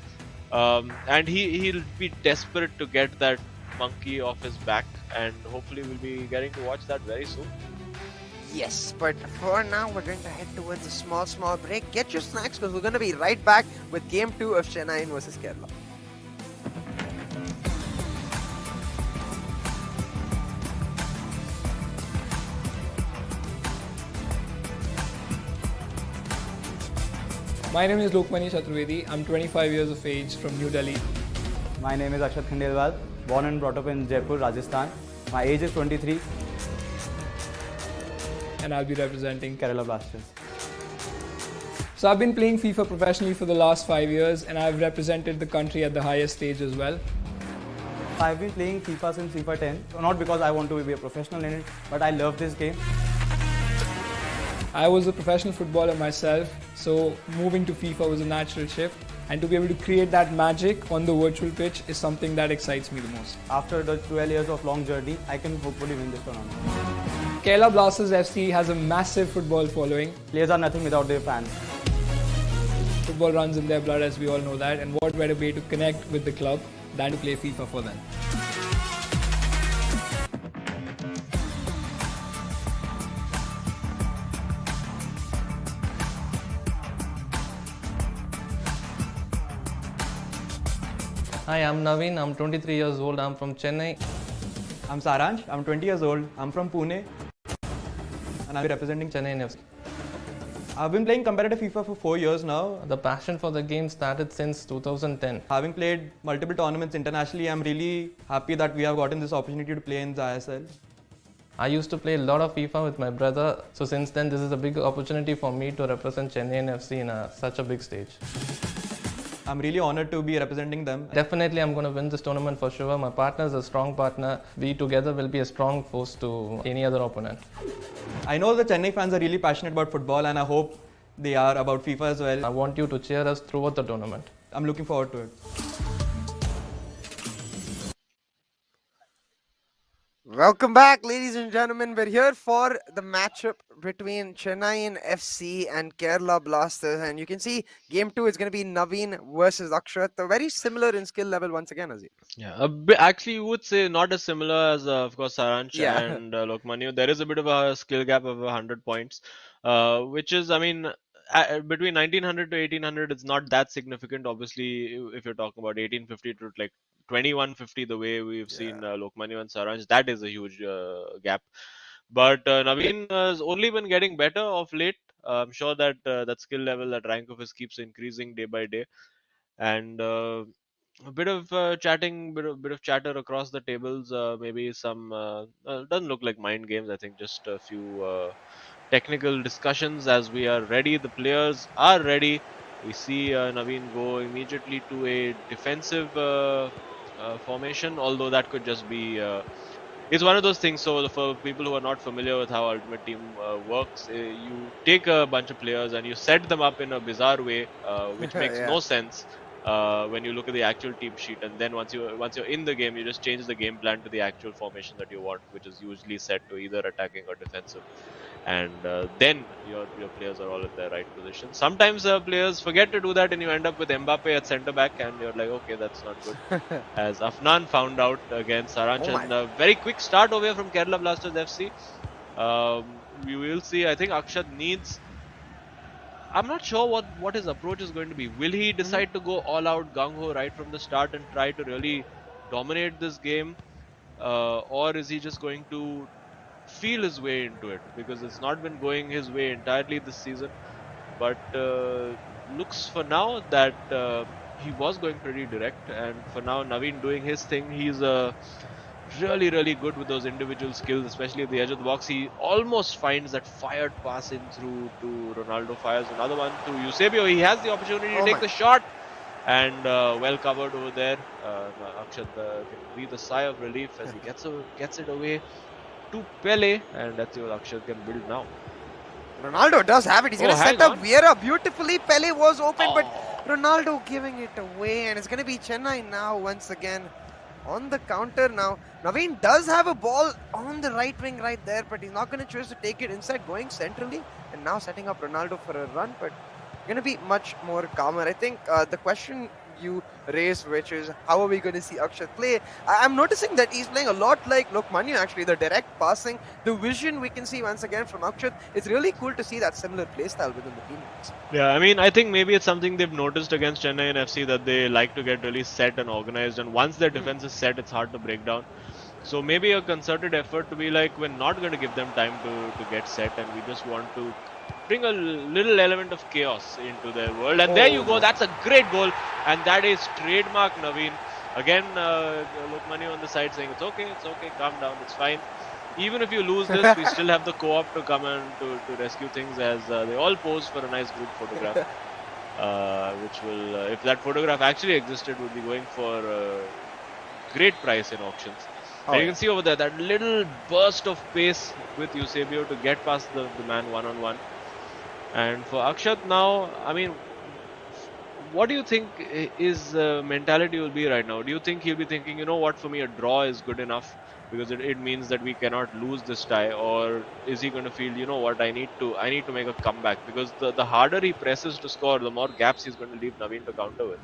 And he'll be desperate to get that monkey off his back, and hopefully we'll be getting to watch that very soon. Yes, but for now we're going to head towards a small break. Get your snacks because we're going to be right back with Game 2 of Chennai versus Kerala. My name is Lokmanya Chaturvedi. I'm 25 years of age from New Delhi. My name is Akshat Khandelwal, born and brought up in Jaipur, Rajasthan. My age is 23. And I'll be representing Kerala Blasters. So I've been playing FIFA professionally for the last 5 years and I've represented the country at the highest stage as well. I've been playing FIFA since FIFA 10. So not because I want to be a professional in it, but I love this game. I was a professional footballer myself, so moving to FIFA was a natural shift. And to be able to create that magic on the virtual pitch is something that excites me the most. After the 12 years of long journey, I can hopefully win this tournament. Kerala Blasters FC has a massive football following. Players are nothing without their fans. Football runs in their blood, as we all know that, and what better way to connect with the club than to play FIFA for them. Hi, I'm Naveen. I'm 23 years old. I'm from Chennai. I'm Saransh. I'm 20 years old. I'm from Pune. And I'm representing Chennai FC. I've been playing competitive FIFA for 4 years now. The passion for the game started since 2010. Having played multiple tournaments internationally, I'm really happy that we have gotten this opportunity to play in the eISL. I used to play a lot of FIFA with my brother. So since then, this is a big opportunity for me to represent Chennai FC in such a big stage. I'm really honored to be representing them. Definitely, I'm going to win this tournament for sure. My partner is a strong partner. We together will be a strong force to any other opponent. I know the Chennai fans are really passionate about football and I hope they are about FIFA as well. I want you to cheer us throughout the tournament. I'm looking forward to it. Welcome back, ladies and gentlemen. We're here for the matchup between Chennai FC and Kerala Blasters, and you can see Game 2 is going to be Naveen versus Akshat. They're very similar in skill level once again, Azim. Yeah, actually, you would say not as similar as, of course, Saransh and Lokmanya. There is a bit of a skill gap of 100 points, which is, I mean, between 1900 to 1800, it's not that significant. Obviously, if you're talking about 1850 to like 2150, the way we've seen Lokmanya and Saransh, that is a huge gap. But Naveen has only been getting better of late. I'm sure that that skill level, that rank of his keeps increasing day by day. And a bit of chatting, bit of chatter across the tables. Maybe some doesn't look like mind games. I think just a few technical discussions as we are ready. The players are ready. We see Naveen go immediately to a defensive formation, although that could just be. It's one of those things. So for people who are not familiar with how Ultimate Team works, you take a bunch of players and you set them up in a bizarre way, which makes no sense when you look at the actual team sheet. And then once you're in the game, you just change the game plan to the actual formation that you want, which is usually set to either attacking or defensive. And then your players are all in their right position. Sometimes players forget to do that and you end up with Mbappe at centre back and you're like, okay, that's not good. As Afnan found out against Saranch. And a very quick start over here from Kerala Blasters FC. we will see. I think Akshat needs. I'm not sure what his approach is going to be. Will he decide to go all out gung ho right from the start and try to really dominate this game, or is he just going to feel his way into it? Because it's not been going his way entirely this season. But looks for now that he was going pretty direct, and for now Naveen doing his thing. He's really good with those individual skills, especially at the edge of the box. He almost finds that fired pass in through to Ronaldo, fires another one to Eusebio. He has the opportunity to take the shot, and well covered over there. Akshat can breathe a sigh of relief as he gets it away to Pele, and that's what Akshat can build now. Ronaldo does have it. He's going to set up Vieira beautifully. Pele was open, but Ronaldo giving it away, and it's going to be Chennai now once again on the counter now. Naveen does have a ball on the right wing right there, but he's not going to choose to take it inside, going centrally, and now setting up Ronaldo for a run, but going to be much more calmer. I think the question you raised, which is how are we going to see Akshat play? I'm noticing that he's playing a lot like Lokmanya actually, the direct passing, the vision we can see once again from Akshat. It's really cool to see that similar play style within the team. Yeah, I mean, I think maybe it's something they've noticed against Chennai and FC, that they like to get really set and organized, and once their defense is set, it's hard to break down. So maybe a concerted effort to be like, we're not going to give them time to get set, and we just want to bring a little element of chaos into their world. And there you go, that's a great goal, and that is trademark Naveen. Again, Lokmanya on the side saying, it's okay, calm down, it's fine. Even if you lose this, we still have the co-op to come and to rescue things, as they all pose for a nice group photograph. Which will, if that photograph actually existed, would be going for a great price in auctions. And you can see over there that little burst of pace with Eusebio to get past the man one-on-one. And for Akshat now, I mean, what do you think his mentality will be right now? Do you think he'll be thinking, you know what, for me a draw is good enough because it means that we cannot lose this tie? Or is he going to feel, you know what, I need to make a comeback? Because the harder he presses to score, the more gaps he's going to leave Naveen to counter with.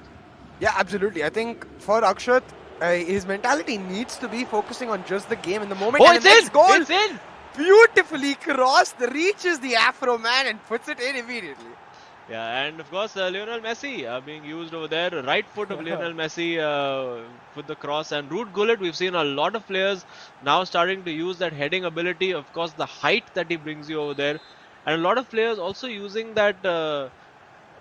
Yeah, absolutely. I think for Akshat, his mentality needs to be focusing on just the game in the moment. Oh, and it's in! Goal It's in! Beautifully crossed, reaches the Afro man and puts it in immediately. Yeah, and of course Lionel Messi being used over there. Right foot of Lionel Messi with the cross, and Ruud Gullit. We've seen a lot of players now starting to use that heading ability. Of course, the height that he brings you over there, and a lot of players also using that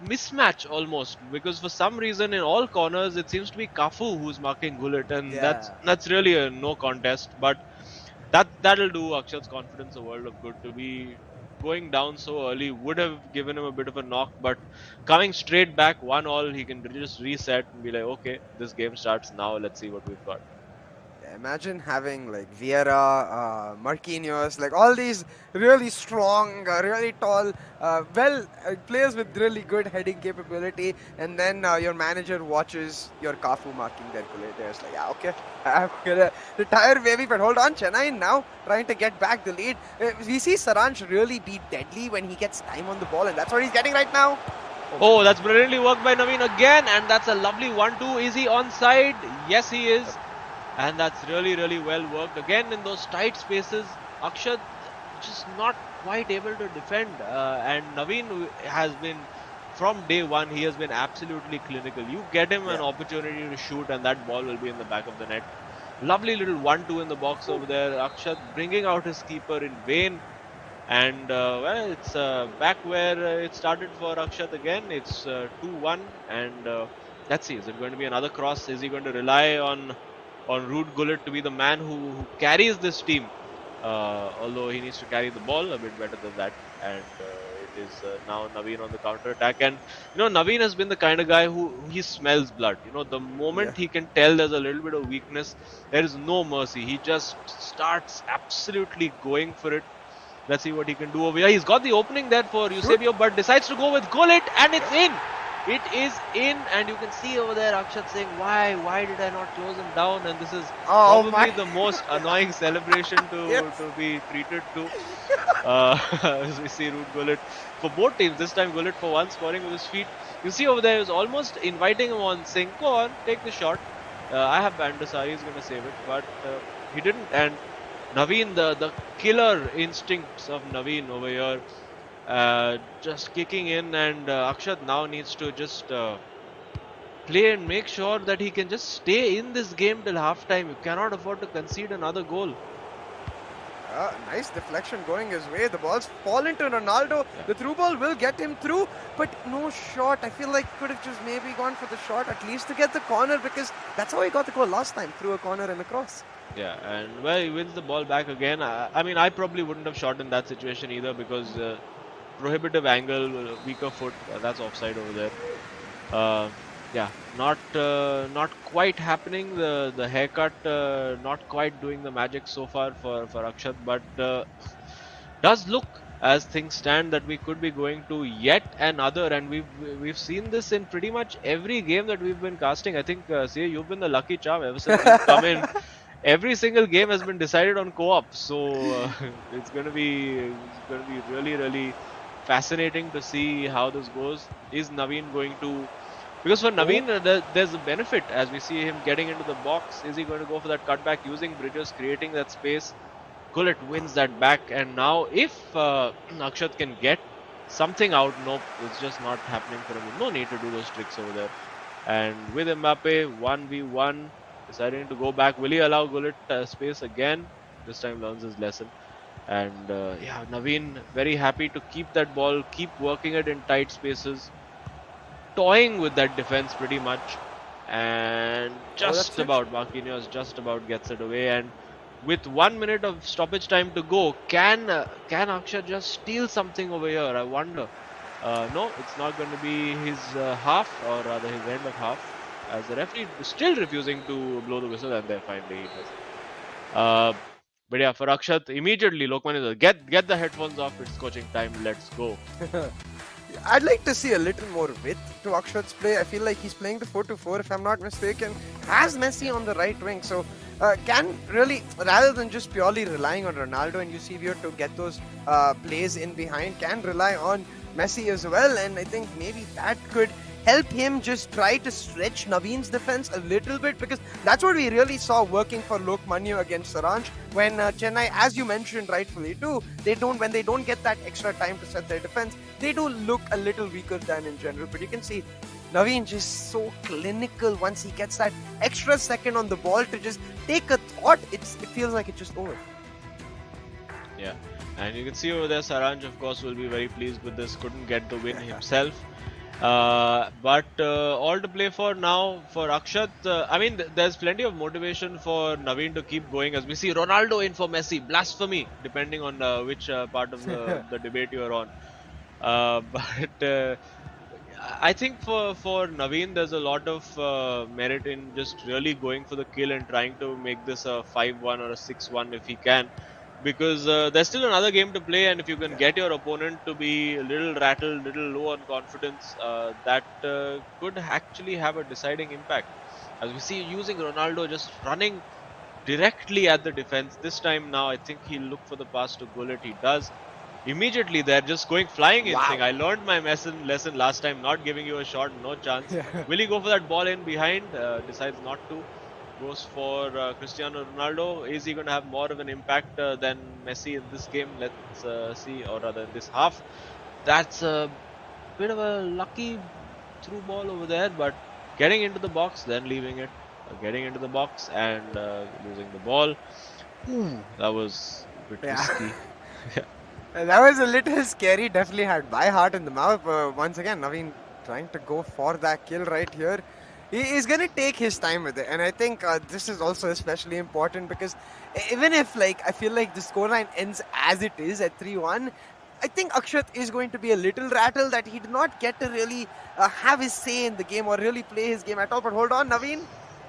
mismatch almost, because for some reason in all corners it seems to be Cafu who's marking Gullit, and that's really a no contest. But that'll do Akshat's confidence a world of good. To be going down so early would have given him a bit of a knock, but coming straight back 1-1, he can just reset and be like, okay, this game starts now, let's see what we've got. Imagine having like Vieira, Marquinhos, like all these really strong, really tall, players with really good heading capability, and then your manager watches your Cafu marking their Gullit. It's like, yeah, okay, I'm gonna retire maybe, but hold on, Chennai now trying to get back the lead. We see Saransh really be deadly when he gets time on the ball, and that's what he's getting right now. Oh, that's brilliantly worked by Naveen again, and that's a lovely 1-2. Is he onside? Yes, he is. And that's really well worked. Again, in those tight spaces, Akshat just not quite able to defend. And Naveen has been, from day one, he has been absolutely clinical. You get him an opportunity to shoot, and that ball will be in the back of the net. Lovely little 1-2 in the box over there. Akshat bringing out his keeper in vain. And well, it's back where it started for Akshat again. It's 2-1. And let's see, is it going to be another cross? Is he going to rely on Ruud Gullit to be the man who carries this team, although he needs to carry the ball a bit better than that, and it is now Naveen on the counter attack. And you know, Naveen has been the kind of guy who he smells blood. You know, the moment he can tell there's a little bit of weakness, there is no mercy. He just starts absolutely going for it. Let's see what he can do over here. He's got the opening there for Eusebio, but decides to go with Gullit, and it's in. It is in, and you can see over there Akshat saying, why did I not close him down? And this is probably the most annoying celebration to be treated to. As we see Ruud Gullit for both teams, this time Gullit for one scoring with his feet. You see over there, he was almost inviting him on, saying, go on, take the shot. I have Bandasari, he's going to save it, but he didn't. And Naveen, the killer instincts of Naveen over here, just kicking in, and Akshat now needs to just play and make sure that he can just stay in this game till halftime. You cannot afford to concede another goal. Nice deflection going his way. The ball's fallen to Ronaldo. Yeah. The through ball will get him through, but no shot. I feel like could have just maybe gone for the shot at least to get the corner, because that's how he got the goal last time, through a corner and a cross. Yeah, and well, he wins the ball back again. I mean, I probably wouldn't have shot in that situation either, because prohibitive angle, weaker foot, that's offside over there. Yeah, not quite happening. The haircut not quite doing the magic so far for Akshat, but does look, as things stand, that we could be going to yet another, and we've seen this in pretty much every game that we've been casting. I think see, you've been the lucky charm ever since you've come in. Every single game has been decided on co-op, so it's going to be really fascinating to see how this goes. Is Naveen going to? Because for Naveen, there's a benefit as we see him getting into the box. Is he going to go for that cutback using Bridges, creating that space? Gullit wins that back, and now if Akshat can get something out, nope, it's just not happening for him. No need to do those tricks over there. And with Mbappe 1v1, deciding to go back. Will he allow Gullit space again? This time learns his lesson. And yeah, Naveen very happy to keep that ball, keep working it in tight spaces, toying with that defense pretty much, and just about Marquinhos just about gets it away. And with 1 minute of stoppage time to go, can Akshat just steal something over here? I wonder. No, it's not going to be his half, or rather his end of half, as the referee is still refusing to blow the whistle, and there finally he does. But yeah, for Akshat, immediately Lokman is get the headphones off. It's coaching time. Let's go. I'd like to see a little more width to Akshat's play. I feel like he's playing the 4-4, if I'm not mistaken. Has Messi on the right wing, so can really, rather than just purely relying on Ronaldo and Eusebio to get those plays in behind, can rely on Messi as well. And I think maybe that could help him just try to stretch Naveen's defense a little bit, because that's what we really saw working for Lokmanya against Saranj, when Chennai, as you mentioned rightfully too, when they don't get that extra time to set their defense, they do look a little weaker than in general. But you can see Naveen just so clinical once he gets that extra second on the ball to just take a thought. It feels like it's just over. Yeah, and you can see over there Saranj, of course, will be very pleased with this. Couldn't get the win himself. But all to play for now for Akshat. I mean, there's plenty of motivation for Naveen to keep going, as we see Ronaldo in for Messi. Blasphemy, depending on which part of the debate you're on. But I think for Naveen, there's a lot of merit in just really going for the kill and trying to make this a 5-1 or a 6-1 if he can. Because there's still another game to play, and if you can get your opponent to be a little rattled, little low on confidence, that could actually have a deciding impact. As we see, using Ronaldo just running directly at the defense. This time now, I think he'll look for the pass to Gullit. He does. Immediately they're just going flying in, saying, I learned my lesson last time, not giving you a shot, no chance. Will he go for that ball in behind? Decides not to. Goes for Cristiano Ronaldo. Is he going to have more of an impact than Messi in this game? Let's see, or rather in this half. That's a bit of a lucky through ball over there, but getting into the box, then leaving it, getting into the box and losing the ball. That was a bit risky. That was a little scary. Definitely had my heart in the mouth. Once again, Naveen trying to go for that kill right here. He is going to take his time with it, and I think this is also especially important, because even if I feel like the scoreline ends as it is at 3-1, I think Akshat is going to be a little rattled that he did not get to really have his say in the game or really play his game at all. But hold on, Naveen,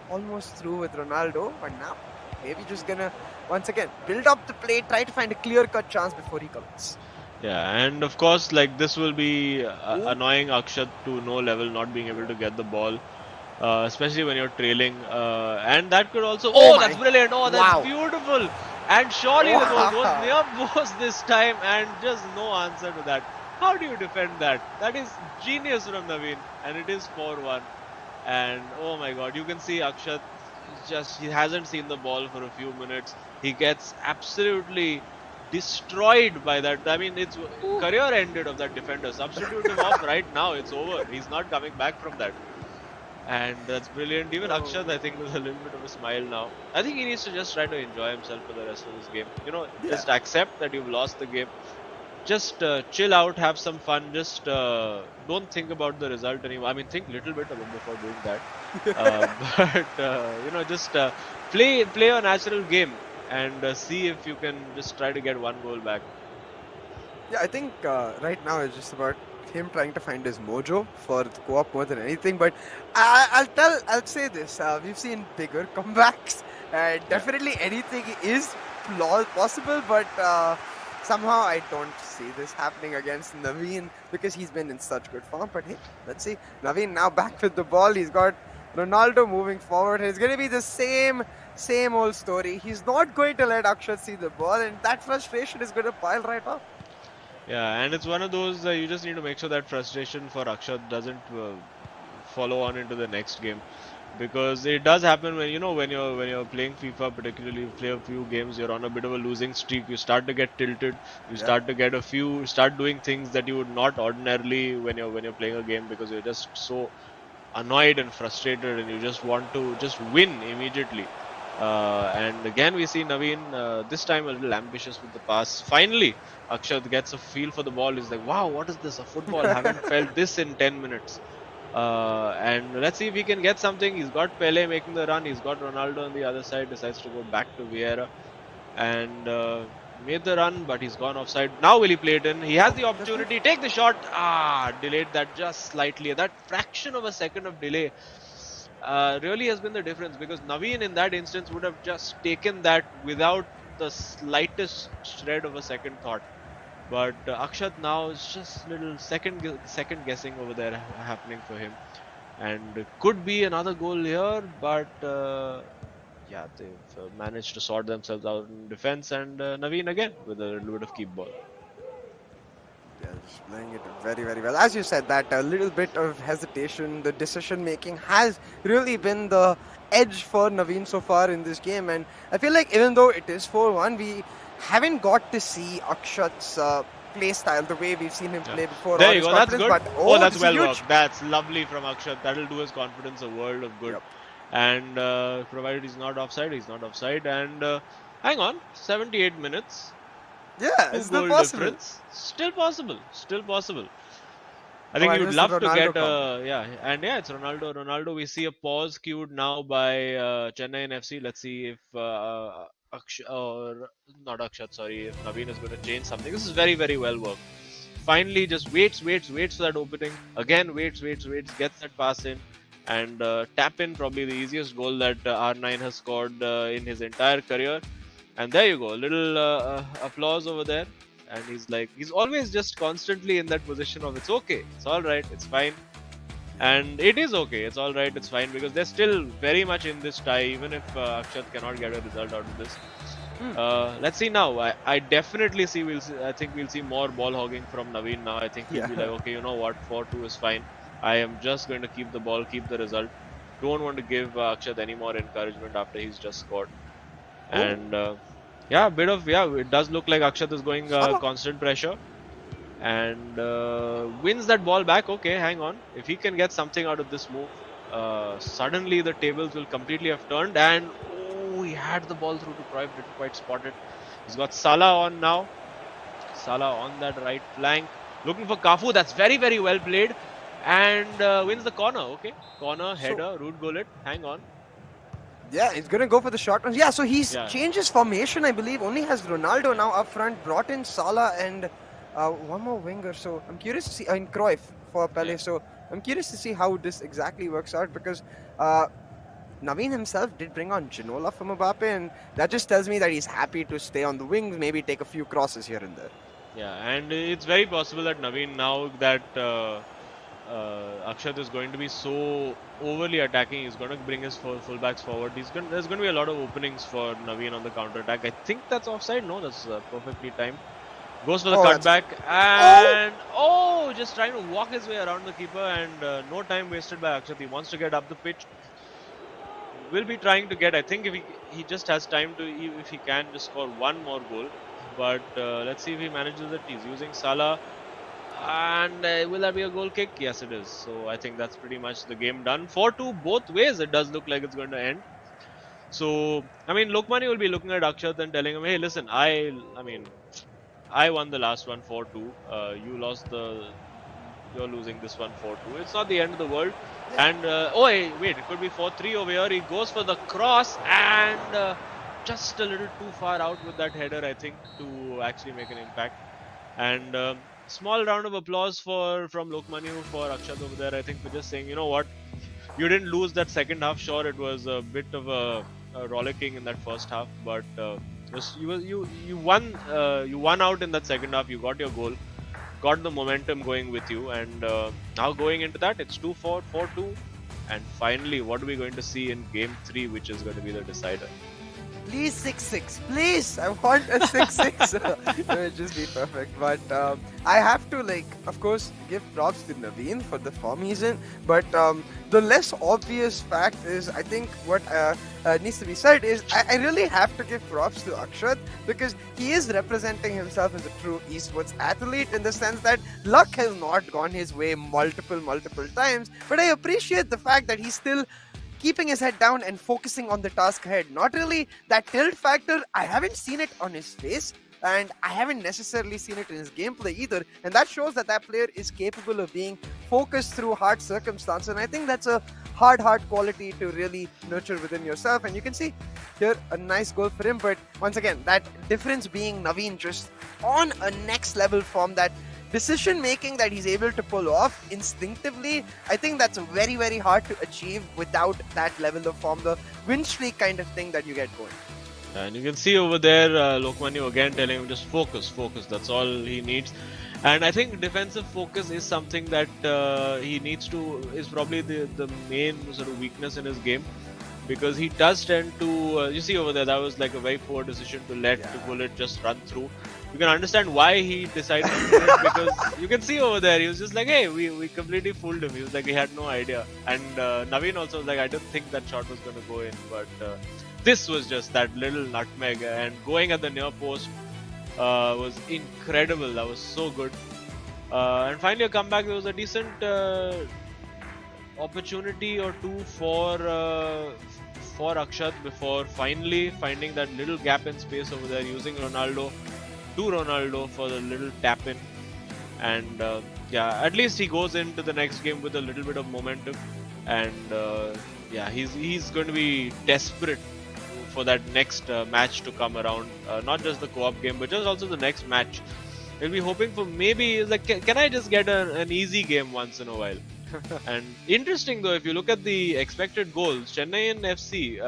almost through with Ronaldo, but now maybe just gonna once again build up the play, try to find a clear-cut chance before he commits. Yeah, and of course, this will be annoying Akshat to no level, not being able to get the ball. Especially when you're trailing, and that could also. Oh, that's brilliant! Oh, that's beautiful! And surely the goal goes near post this time, and just no answer to that. How do you defend that? That is genius from Naveen, and it is 4-1. And oh my God, you can see Akshat he hasn't seen the ball for a few minutes. He gets absolutely destroyed by that. I mean, it's career ended of that defender. Substitute him off right now. It's over. He's not coming back from that. And that's brilliant. Even Akshat, I think, with a little bit of a smile now. I think he needs to just try to enjoy himself for the rest of this game. You know, just accept that you've lost the game. Just chill out, have some fun. Just don't think about the result anymore. I mean, think a little bit about before doing that. But you know, just play a natural game and see if you can just try to get one goal back. Yeah, I think right now it's just about him trying to find his mojo for the co-op more than anything. But I'll say this: we've seen bigger comebacks, and definitely anything is possible. But somehow I don't see this happening against Naveen because he's been in such good form. But hey, let's see. Naveen now back with the ball. He's got Ronaldo moving forward. It's going to be the same old story. He's not going to let Akshat see the ball, and that frustration is going to pile right up. Yeah, and it's one of those you just need to make sure that frustration for Akshat doesn't follow on into the next game, because it does happen when when you're playing FIFA, particularly you play a few games, you're on a bit of a losing streak, you start to get tilted, you start to get start doing things that you would not ordinarily when you're playing a game, because you're just so annoyed and frustrated and you just want to just win immediately. And again we see Naveen this time a little ambitious with the pass. Finally Akshat gets a feel for the ball. He's like, wow, what is this, a football? I haven't felt this in 10 minutes. And let's see if he can get something. He's got Pele making the run, he's got Ronaldo on the other side, decides to go back to Vieira and made the run, but he's gone offside. Now will he play it in? He has the opportunity, take the shot. Delayed that just slightly. That fraction of a second of delay really has been the difference, because Naveen in that instance would have just taken that without the slightest shred of a second thought. But Akshat now is just a little second guessing over there happening for him, and could be another goal here, but yeah, they've managed to sort themselves out in defense, and Naveen again with a little bit of keep ball. Yeah, just playing it very, very well. As you said, that a little bit of hesitation, the decision making has really been the edge for Naveen so far in this game. And I feel like even though it is 4-1, we haven't got to see Akshat's play style the way we've seen him play before. There you go, that's good. But, That's well worked. That's lovely from Akshat. That'll do his confidence a world of good. And provided he's not offside, he's not offside. And hang on, 78 minutes. Yeah, it's still possible. Difference. Still possible. Still possible. I think you'd love to get it's Ronaldo. Ronaldo, we see a pause cued now by Chennai FC. Let's see if if Naveen is going to change something. This is very, very well worked. Finally, just waits for that opening. Again, waits, gets that pass in, and tap in, probably the easiest goal that R9 has scored in his entire career. And there you go, a little applause over there. And he's always just constantly in that position of it's okay, it's alright, it's fine. And it is okay, it's alright, it's fine, because they're still very much in this tie, even if Akshat cannot get a result out of this. Let's see now. I definitely I think we'll see more ball hogging from Naveen now. I think he'll be like, okay, you know what, 4-2 is fine. I am just going to keep the ball, keep the result. Don't want to give Akshat any more encouragement after he's just scored. And it does look like Akshat is going constant pressure and wins that ball back. Okay, hang on. If he can get something out of this move, suddenly the tables will completely have turned. And he had the ball through to Cruyff, didn't quite spot it. He's got Salah on now. Salah on that right flank, looking for Cafu. That's very, very well played, and wins the corner. Okay, corner, header, root goal it. Hang on. Yeah, he's going to go for the short runs. Yeah, so he's changed his formation, I believe. Only has Ronaldo now up front, brought in Salah and one more winger. So I'm curious to see, Cruyff for Pele. So I'm curious to see how this exactly works out, because Naveen himself did bring on Ginola from Mbappe, and that just tells me that he's happy to stay on the wings, maybe take a few crosses here and there. Yeah, and it's very possible that Naveen, now that Akshat is going to be so overly attacking, he's going to bring his fullbacks forward. There's going to be a lot of openings for Naveen on the counter attack. I think that's offside. No, that's perfectly timed. Goes for the cutback and just trying to walk his way around the keeper, and no time wasted by Akshat. He wants to get up the pitch. will be trying to get. I think if he just has time to, if he can just score one more goal. But let's see if he manages it. He's using Salah. And will that be a goal kick? Yes, it is. So I think that's pretty much the game done. 4-2 both ways. It does look like it's going to end. So I mean, Lokmani will be looking at Akshat and telling him, "Hey, listen, I mean, I won the last one 4-2. You lost the. You're losing this one 4-2. It's not the end of the world." And oh wait, it could be 4-3 over here. He goes for the cross and just a little too far out with that header, I think, to actually make an impact. And small round of applause from Lokmanu for Akshat over there. I think for just saying, you know what, you didn't lose that second half. Sure, it was a bit of a rollicking in that first half, but you won out in that second half. You got your goal, got the momentum going with you, and now going into that, it's 2-4, 4-2, and finally, what are we going to see in Game 3, which is going to be the decider? Please 6-6, please. I want a 6-6. It would just be perfect. But I have to, like, of course, give props to Naveen for the form he's in. But the less obvious fact is, I think what needs to be said is, I really have to give props to Akshat, because he is representing himself as a true esports athlete, in the sense that luck has not gone his way multiple times. But I appreciate the fact that he's still keeping his head down and focusing on the task ahead. Not really that tilt factor. I haven't seen it on his face, and I haven't necessarily seen it in his gameplay either. And that shows that that player is capable of being focused through hard circumstances. And I think that's a hard quality to really nurture within yourself. And you can see here a nice goal for him. But once again, that difference being Naveen just on a next level form, that decision making that he's able to pull off instinctively, I think that's very hard to achieve without that level of form, the win streak kind of thing that you get going. And you can see over there Lokmanu again telling him just focus, that's all he needs. And I think defensive focus is something that he needs to, is probably the main sort of weakness in his game, because he does tend to, you see over there, that was like a very poor decision to let the bullet just run through. You can understand why he decided to do it, because you can see over there, he was just like, hey, we completely fooled him. He was like, he had no idea. And Naveen also was like, I didn't think that shot was going to go in, but this was just that little nutmeg, and going at the near post was incredible. That was so good. And finally a comeback. There was a decent opportunity or two for Akshat before finally finding that little gap in space over there, using Ronaldo for the little tap in. And at least he goes into the next game with a little bit of momentum. And he's going to be desperate for that next match to come around. Not just the co-op game, but just also the next match. He'll be hoping for maybe, like, can I just get an easy game once in a while? And interesting though, if you look at the expected goals, Chennai and FC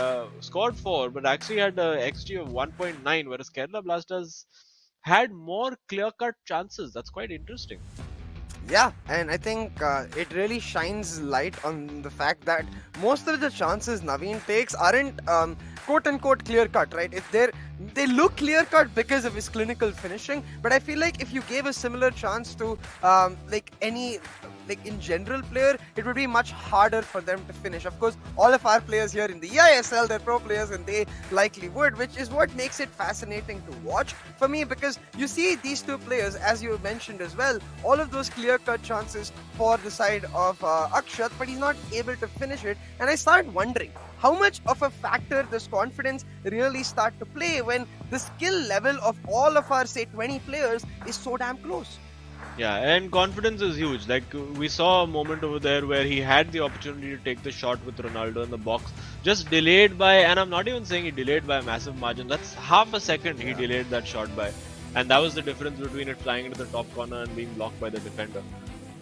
scored 4, but actually had a XG of 1.9, whereas Kerala Blasters had more clear-cut chances. That's quite interesting. Yeah, and I think it really shines light on the fact that most of the chances Naveen takes aren't quote-unquote clear-cut, right? They look clear-cut because of his clinical finishing, but I feel like if you gave a similar chance to any in general player, it would be much harder for them to finish. Of course, all of our players here in the eISL, they're pro players, and they likely would, which is what makes it fascinating to watch for me, because you see these two players, as you mentioned as well, all of those clear-cut chances for the side of Akshat, but he's not able to finish it. And I start wondering, how much of a factor does confidence really start to play when the skill level of all of our, say, 20 players is so damn close? Yeah, and confidence is huge. Like, we saw a moment over there where he had the opportunity to take the shot with Ronaldo in the box, just delayed by, and I'm not even saying he delayed by a massive margin, that's half a second he delayed that shot by. And that was the difference between it flying into the top corner and being blocked by the defender.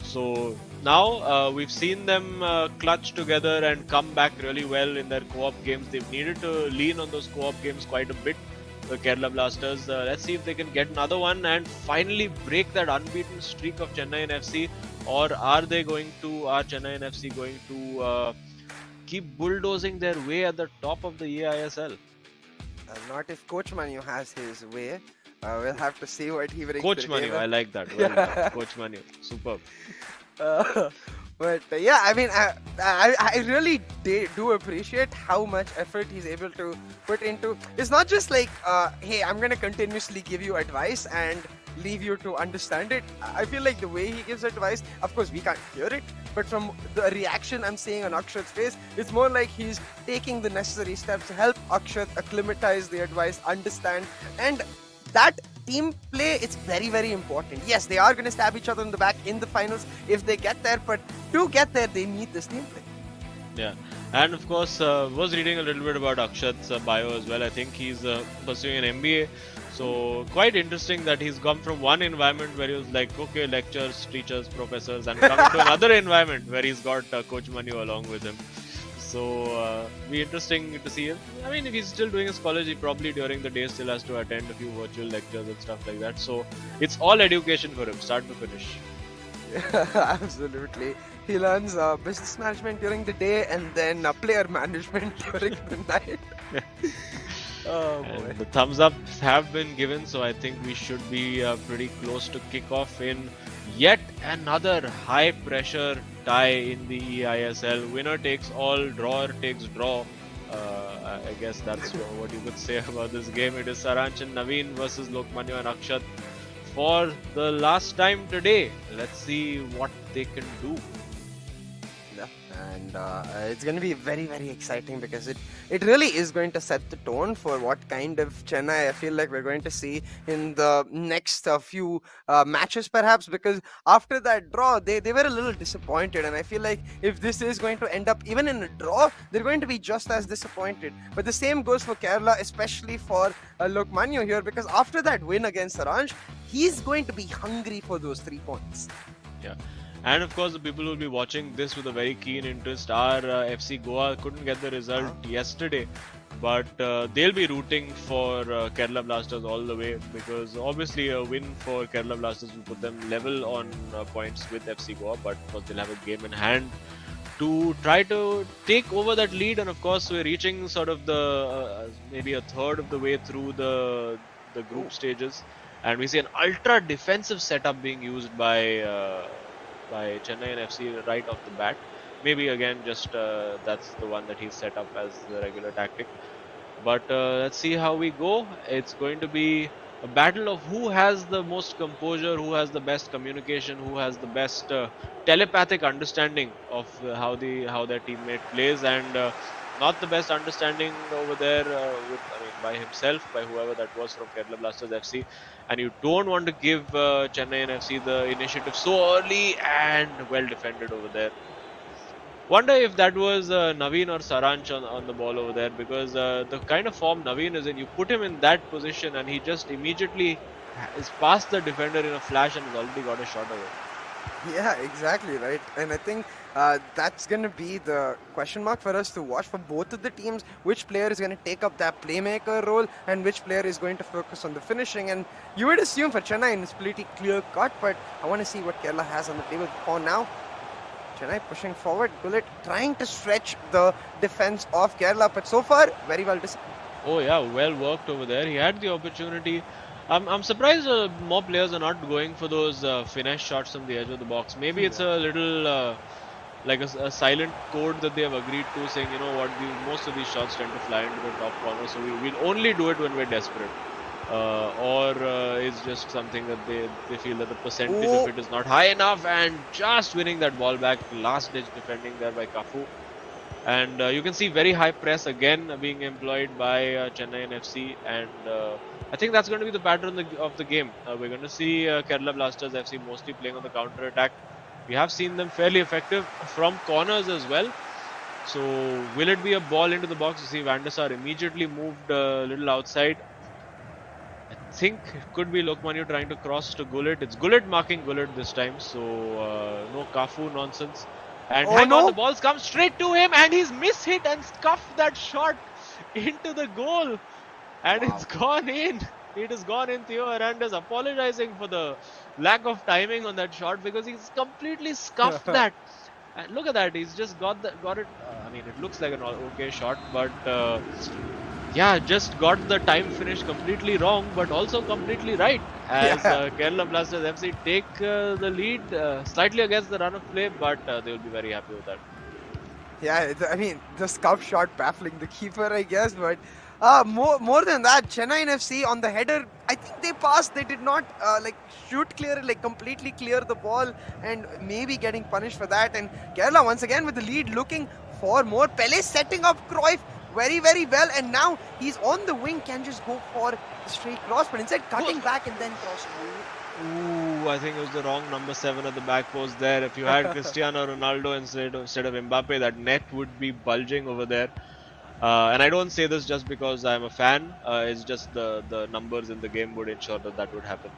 So now we've seen them clutch together and come back really well in their co-op games. They've needed to lean on those co-op games quite a bit, the Kerala Blasters. Let's see if they can get another one and finally break that unbeaten streak of Chennai and FC, or are Chennai and FC going to keep bulldozing their way at the top of the eISL? Not if Coach Manu has his way. We'll have to see what he brings. Coach Manu, I like that. Well done. Coach Manu, superb. But yeah, I mean, I really do appreciate how much effort he's able to put into. It's not just like, hey, I'm gonna continuously give you advice and leave you to understand it. I feel like the way he gives advice, of course, we can't hear it, but from the reaction I'm seeing on Akshat's face, it's more like he's taking the necessary steps to help Akshat acclimatize the advice, understand, and that team play, it's very, very important. Yes, they are going to stab each other in the back in the finals if they get there, but to get there, they need this team play. Yeah, and of course, was reading a little bit about Akshat's bio as well. I think he's pursuing an MBA. So quite interesting that he's come from one environment where he was like, okay, lectures, teachers, professors, and come into another environment where he's got Coach Manu along with him. So be interesting to see him. I mean, if he's still doing his college, he probably during the day still has to attend a few virtual lectures and stuff like that. So it's all education for him, start to finish. Yeah, absolutely. He learns business management during the day and then player management during the night. Oh boy. And the thumbs up have been given, so I think we should be pretty close to kickoff in yet another high pressure tie in the eISL. Winner takes all, drawer takes draw. I guess that's what you could say about this game. It is Saranch and Naveen versus Lokmanya and Akshat for the last time today. Let's see what they can do. Yeah, and it's going to be very, very exciting because it really is going to set the tone for what kind of Chennai I feel like we're going to see in the next few matches perhaps, because after that draw they were a little disappointed, and I feel like if this is going to end up even in a draw, they're going to be just as disappointed. But the same goes for Kerala, especially for Lokmanya here, because after that win against Saranj, he's going to be hungry for those 3 points. Yeah. And of course, the people who will be watching this with a very keen interest are FC Goa. Couldn't get the result yesterday, but they'll be rooting for Kerala Blasters all the way, because obviously a win for Kerala Blasters will put them level on points with FC Goa, but of course they'll have a game in hand to try to take over that lead. And of course, we're reaching sort of the maybe a third of the way through the group stages, and we see an ultra defensive setup being used by Chennai and FC right off the bat. Maybe again just that's the one that he's set up as the regular tactic. But let's see how we go. It's going to be a battle of who has the most composure, who has the best communication, who has the best telepathic understanding of how their teammate plays, and not the best understanding over there by himself, by whoever that was from Kerala Blasters FC. And you don't want to give Chennai and FC the initiative so early, and well defended over there. Wonder if that was Naveen or Saranch on the ball over there, because the kind of form Naveen is in, you put him in that position and he just immediately is past the defender in a flash and has already got a shot away. Yeah, exactly right. And I think that's going to be the question mark for us to watch for both of the teams. Which player is going to take up that playmaker role and which player is going to focus on the finishing. And you would assume for Chennai it's pretty clear cut, but I want to see what Kerala has on the table for now. Chennai pushing forward, Gullit trying to stretch the defense of Kerala, but so far very well disciplined. Oh yeah, well worked over there. He had the opportunity. I'm surprised more players are not going for those finesse shots from the edge of the box. Maybe it's a little like a silent code that they have agreed to, saying, you know what, most of these shots tend to fly into the top corner, so we'll only do it when we're desperate. Or it's just something that they feel that the percentage of it is not high enough, and just winning that ball back, last ditch defending there by Kafu. And you can see very high press again being employed by Chennai and FC, and I think that's going to be the pattern of the game. We're going to see Kerala Blasters FC mostly playing on the counter attack. We have seen them fairly effective from corners as well. So will it be a ball into the box? You see Van der Sar immediately moved a little outside. I think it could be Lokmanya trying to cross to Gullit. It's Gullit marking Gullit this time, so no Kafu nonsense. And hang on, the balls come straight to him, and he's mishit and scuffed that shot into the goal. And it's gone in. It has gone in. Theo Hernandez apologizing for the lack of timing on that shot, because he's completely scuffed that. And look at that, he's just got it. I mean, it looks like an okay shot, but yeah, just got the time finish completely wrong, but also completely right. As Yeah. Kerala Blasters FC take the lead slightly against the run of play, but they will be very happy with that. Yeah, I mean, the scuff shot baffling the keeper, I guess. But more than that, Chennai FC on the header, I think they passed. They did not like shoot clear, like completely clear the ball, and maybe getting punished for that. And Kerala once again with the lead, looking for more. Pele setting up Cruyff very, very well, and now he's on the wing, can just go for the straight cross, but instead cutting back and then crossing. Ooh, I think it was the wrong number 7 at the back post there. If you had Cristiano Ronaldo instead of Mbappe, that net would be bulging over there. And I don't say this just because I'm a fan. It's just the numbers in the game would ensure that that would happen.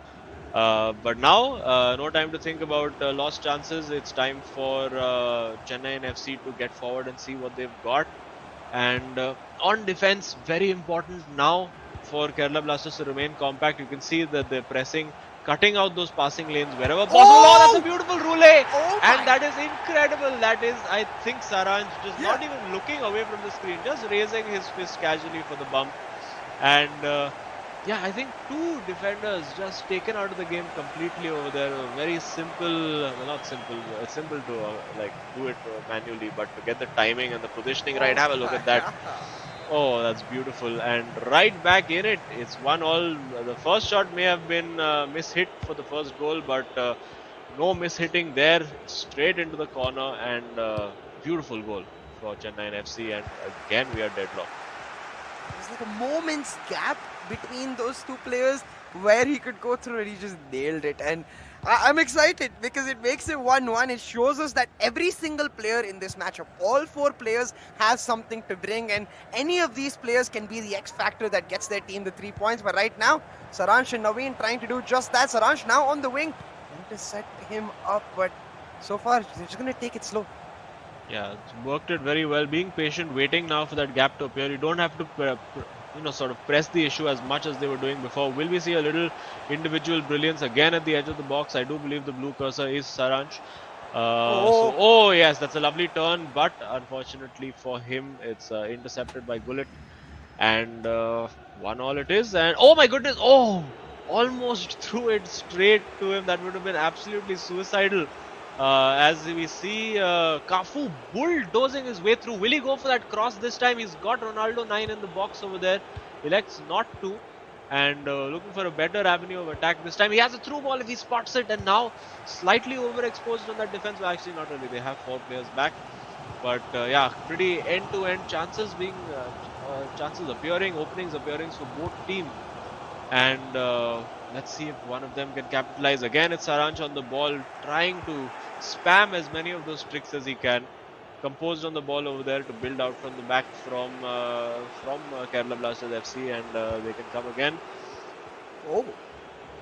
But now, no time to think about lost chances. It's time for Chennai and FC to get forward and see what they've got. And on defense, very important now for Kerala Blasters to remain compact. You can see that they're pressing, cutting out those passing lanes wherever possible. Oh, that's a beautiful roulé! And that is incredible. That is, I think, Saranj just not even looking away from the screen, just raising his fist casually for the bump. And yeah, I think 2 defenders just taken out of the game completely over there. Very simple, well, not simple, simple to like do it manually, but to get the timing and the positioning right. Have a look at that. Oh, that's beautiful. And right back in it. It's 1-1. The first shot may have been mishit for the first goal, but no mishitting there. Straight into the corner, and beautiful goal for Chennai FC. And again, we are deadlocked. There's like a moment's gap between those two players where he could go through, and he just nailed it. And I'm excited because it makes it 1-1. It shows us that every single player in this matchup, all 4 players, has something to bring, and any of these players can be the X factor that gets their team the 3 points. But right now, Saransh and Naveen trying to do just that. Saransh now on the wing, trying to set him up, but so far they're just going to take it slow. Yeah, worked it very well. Being patient, waiting now for that gap to appear. You don't have to, sort of press the issue as much as they were doing before. Will we see a little individual brilliance again at the edge of the box? I do believe the blue cursor is Saranch. Oh yes, that's a lovely turn, but unfortunately for him, it's intercepted by Gullit, and 1-1 it is. And oh my goodness, oh, almost threw it straight to him. That would have been absolutely suicidal. As we see Cafu bulldozing his way through. Will he go for that cross this time? He's got Ronaldo 9 in the box over there. Elects not to, and looking for a better avenue of attack this time. He has a through ball if he spots it, and now slightly overexposed on that defense. Well, actually not really. They have 4 players back, but yeah, pretty end-to-end chances being chances appearing, openings appearing for both teams. And let's see if one of them can capitalize. Again, it's Saranch on the ball, trying to spam as many of those tricks as he can. Composed on the ball over there to build out from the back from Kerala Blasters FC, and they can come again. Oh,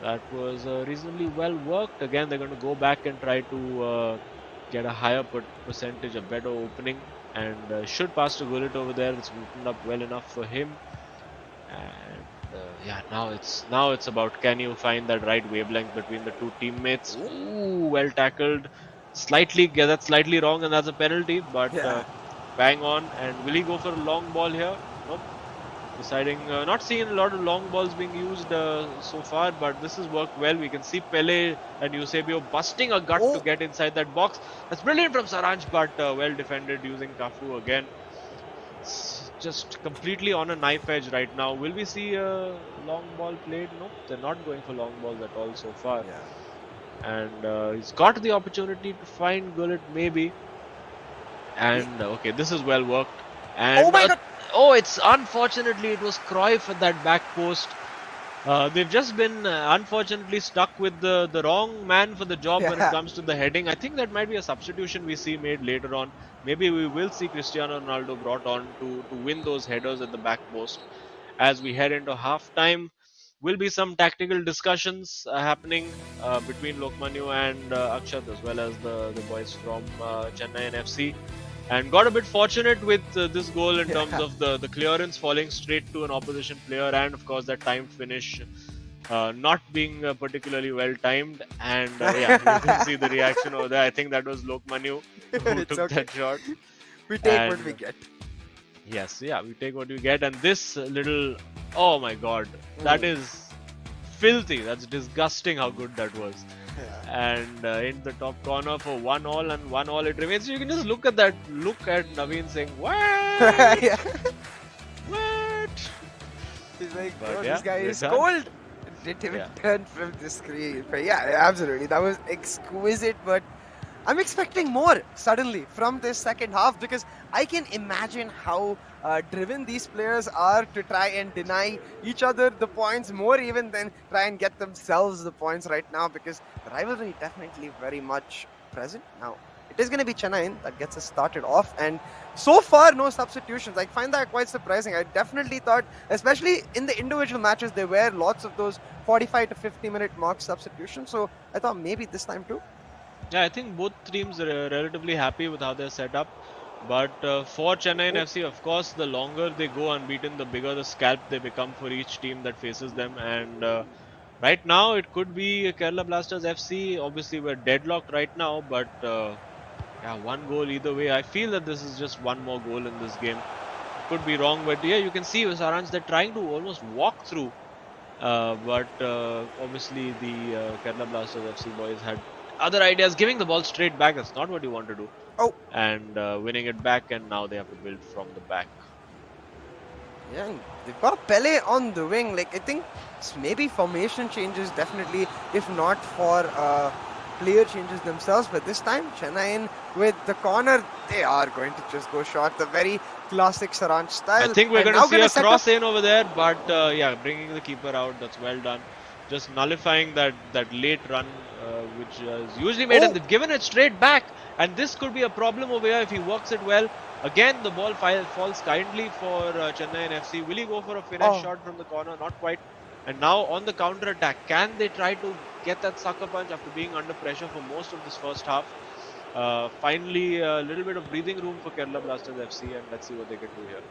that was reasonably well worked. Again, they're going to go back and try to get a higher percentage, a better opening, and should pass to Gullit over there. It's opened up well enough for him. And yeah, now it's about, can you find that right wavelength between the 2 teammates? Ooh, well tackled. That's slightly wrong, and that's a penalty, but bang on. And will he go for a long ball here? Nope. Deciding, not seeing a lot of long balls being used so far, but this has worked well. We can see Pele and Eusebio busting a gut to get inside that box. That's brilliant from Saranch, but well defended using Cafu again. Just completely on a knife edge right now. Will we see a long ball played? No, they're not going for long balls at all so far. And he's got the opportunity to find Gullit maybe. And okay, this is well worked. And oh my God! Oh, it's unfortunately it was Cruyff at that back post. They've just been unfortunately stuck with the wrong man for the job when it comes to the heading. I think that might be a substitution we see made later on. Maybe we will see Cristiano Ronaldo brought on to win those headers at the back post. As we head into half-time, will be some tactical discussions happening between Lokmanu and Akshat, as well as the boys from Chennai and FC. And got a bit fortunate with this goal in terms of the clearance falling straight to an opposition player, and of course that timed finish not being particularly well timed. And yeah, you can see the reaction over there. I think that was Lokmanu who took that shot. We take what we get. Yes, yeah, we take what we get, and this little, oh my god, that is filthy. That's disgusting how good that was. And in the top corner for 1-1 and 1-1 it remains. You can just look at that. Look at Naveen saying, "What? Yeah. What?" He's like, But bro, yeah, this guy we're is done. cold. Didn't even turn from the screen. But yeah, absolutely. That was exquisite. But I'm expecting more suddenly from this second half because I can imagine how driven these players are to try and deny each other the points more even than try and get themselves the points right now because the rivalry definitely very much present now. It is going to be Chennai that gets us started off, and so far no substitutions. I find that quite surprising. I definitely thought, especially in the individual matches, there were lots of those 45 to 50-minute mark substitutions. So I thought maybe this time too. Yeah, I think both teams are relatively happy with how they're set up. But for Chennai and FC, of course, the longer they go unbeaten, the bigger the scalp they become for each team that faces them. And right now, it could be Kerala Blasters FC. Obviously, we're deadlocked right now, but yeah, one goal either way. I feel that this is just one more goal in this game. Could be wrong, but yeah, you can see with Saranj, they're trying to almost walk through. But obviously, the Kerala Blasters FC boys had other ideas, giving the ball straight back. That's not what you want to do. Oh. And winning it back, and now they have to build from the back. Yeah, and they've got Pele on the wing. Like, I think maybe formation changes definitely, if not for player changes themselves. But this time, Chennai with the corner, they are going to just go short. The very classic Saranj style. I think we're And going to now see a cross in over there, but yeah, bringing the keeper out, that's well done. Just nullifying that late run, which is usually made, and they've given it straight back. And this could be a problem over here if he works it well. Again, the ball falls kindly for Chennai and FC. Will he go for a finesse shot from the corner? Not quite. And now on the counter attack, can they try to get that sucker punch after being under pressure for most of this first half? Finally, a little bit of breathing room for Kerala Blasters FC, and let's see what they can do here.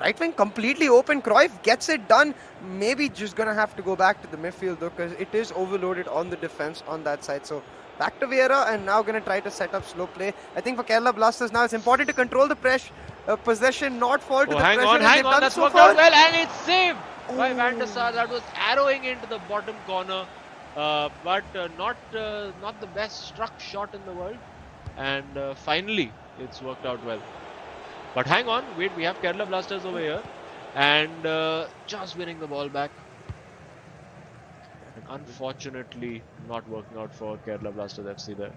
Right wing completely open. Cruyff gets it done. Maybe just gonna have to go back to the midfield though, because it is overloaded on the defense on that side. So back to Vieira, and now gonna try to set up slow play. I think for Kerala Blasters now it's important to control the possession, not fall to the pressure. Hang on, that's worked out well, and it's saved by Van der Sar. That was arrowing into the bottom corner, but not the best struck shot in the world. And finally, it's worked out well. But hang on, wait, we have Kerala Blasters over here, and just winning the ball back. And unfortunately, not working out for Kerala Blasters FC there.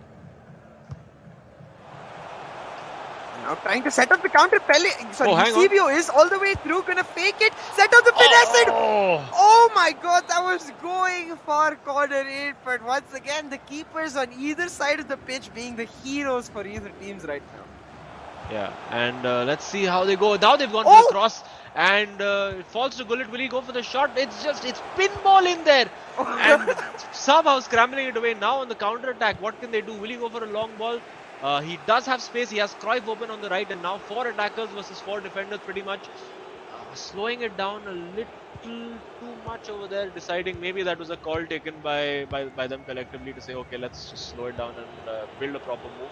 Now trying to set up the counter. Pele, sorry, hang on. Eusebio is all the way through, gonna fake it, set up the finesse. Oh my god, that was going for corner 8. But once again, the keepers on either side of the pitch being the heroes for either teams right now. Yeah, and let's see how they go. Now they've gone for the cross, and it falls to Gullit. Will he go for the shot? It's pinball in there, and somehow scrambling it away. Now on the counter attack, what can they do? Will he go for a long ball? He does have space. He has Cruyff open on the right, and now 4 attackers versus 4 defenders pretty much. Slowing it down a little too much over there, deciding maybe that was a call taken by them collectively to say, okay, let's just slow it down and build a proper move.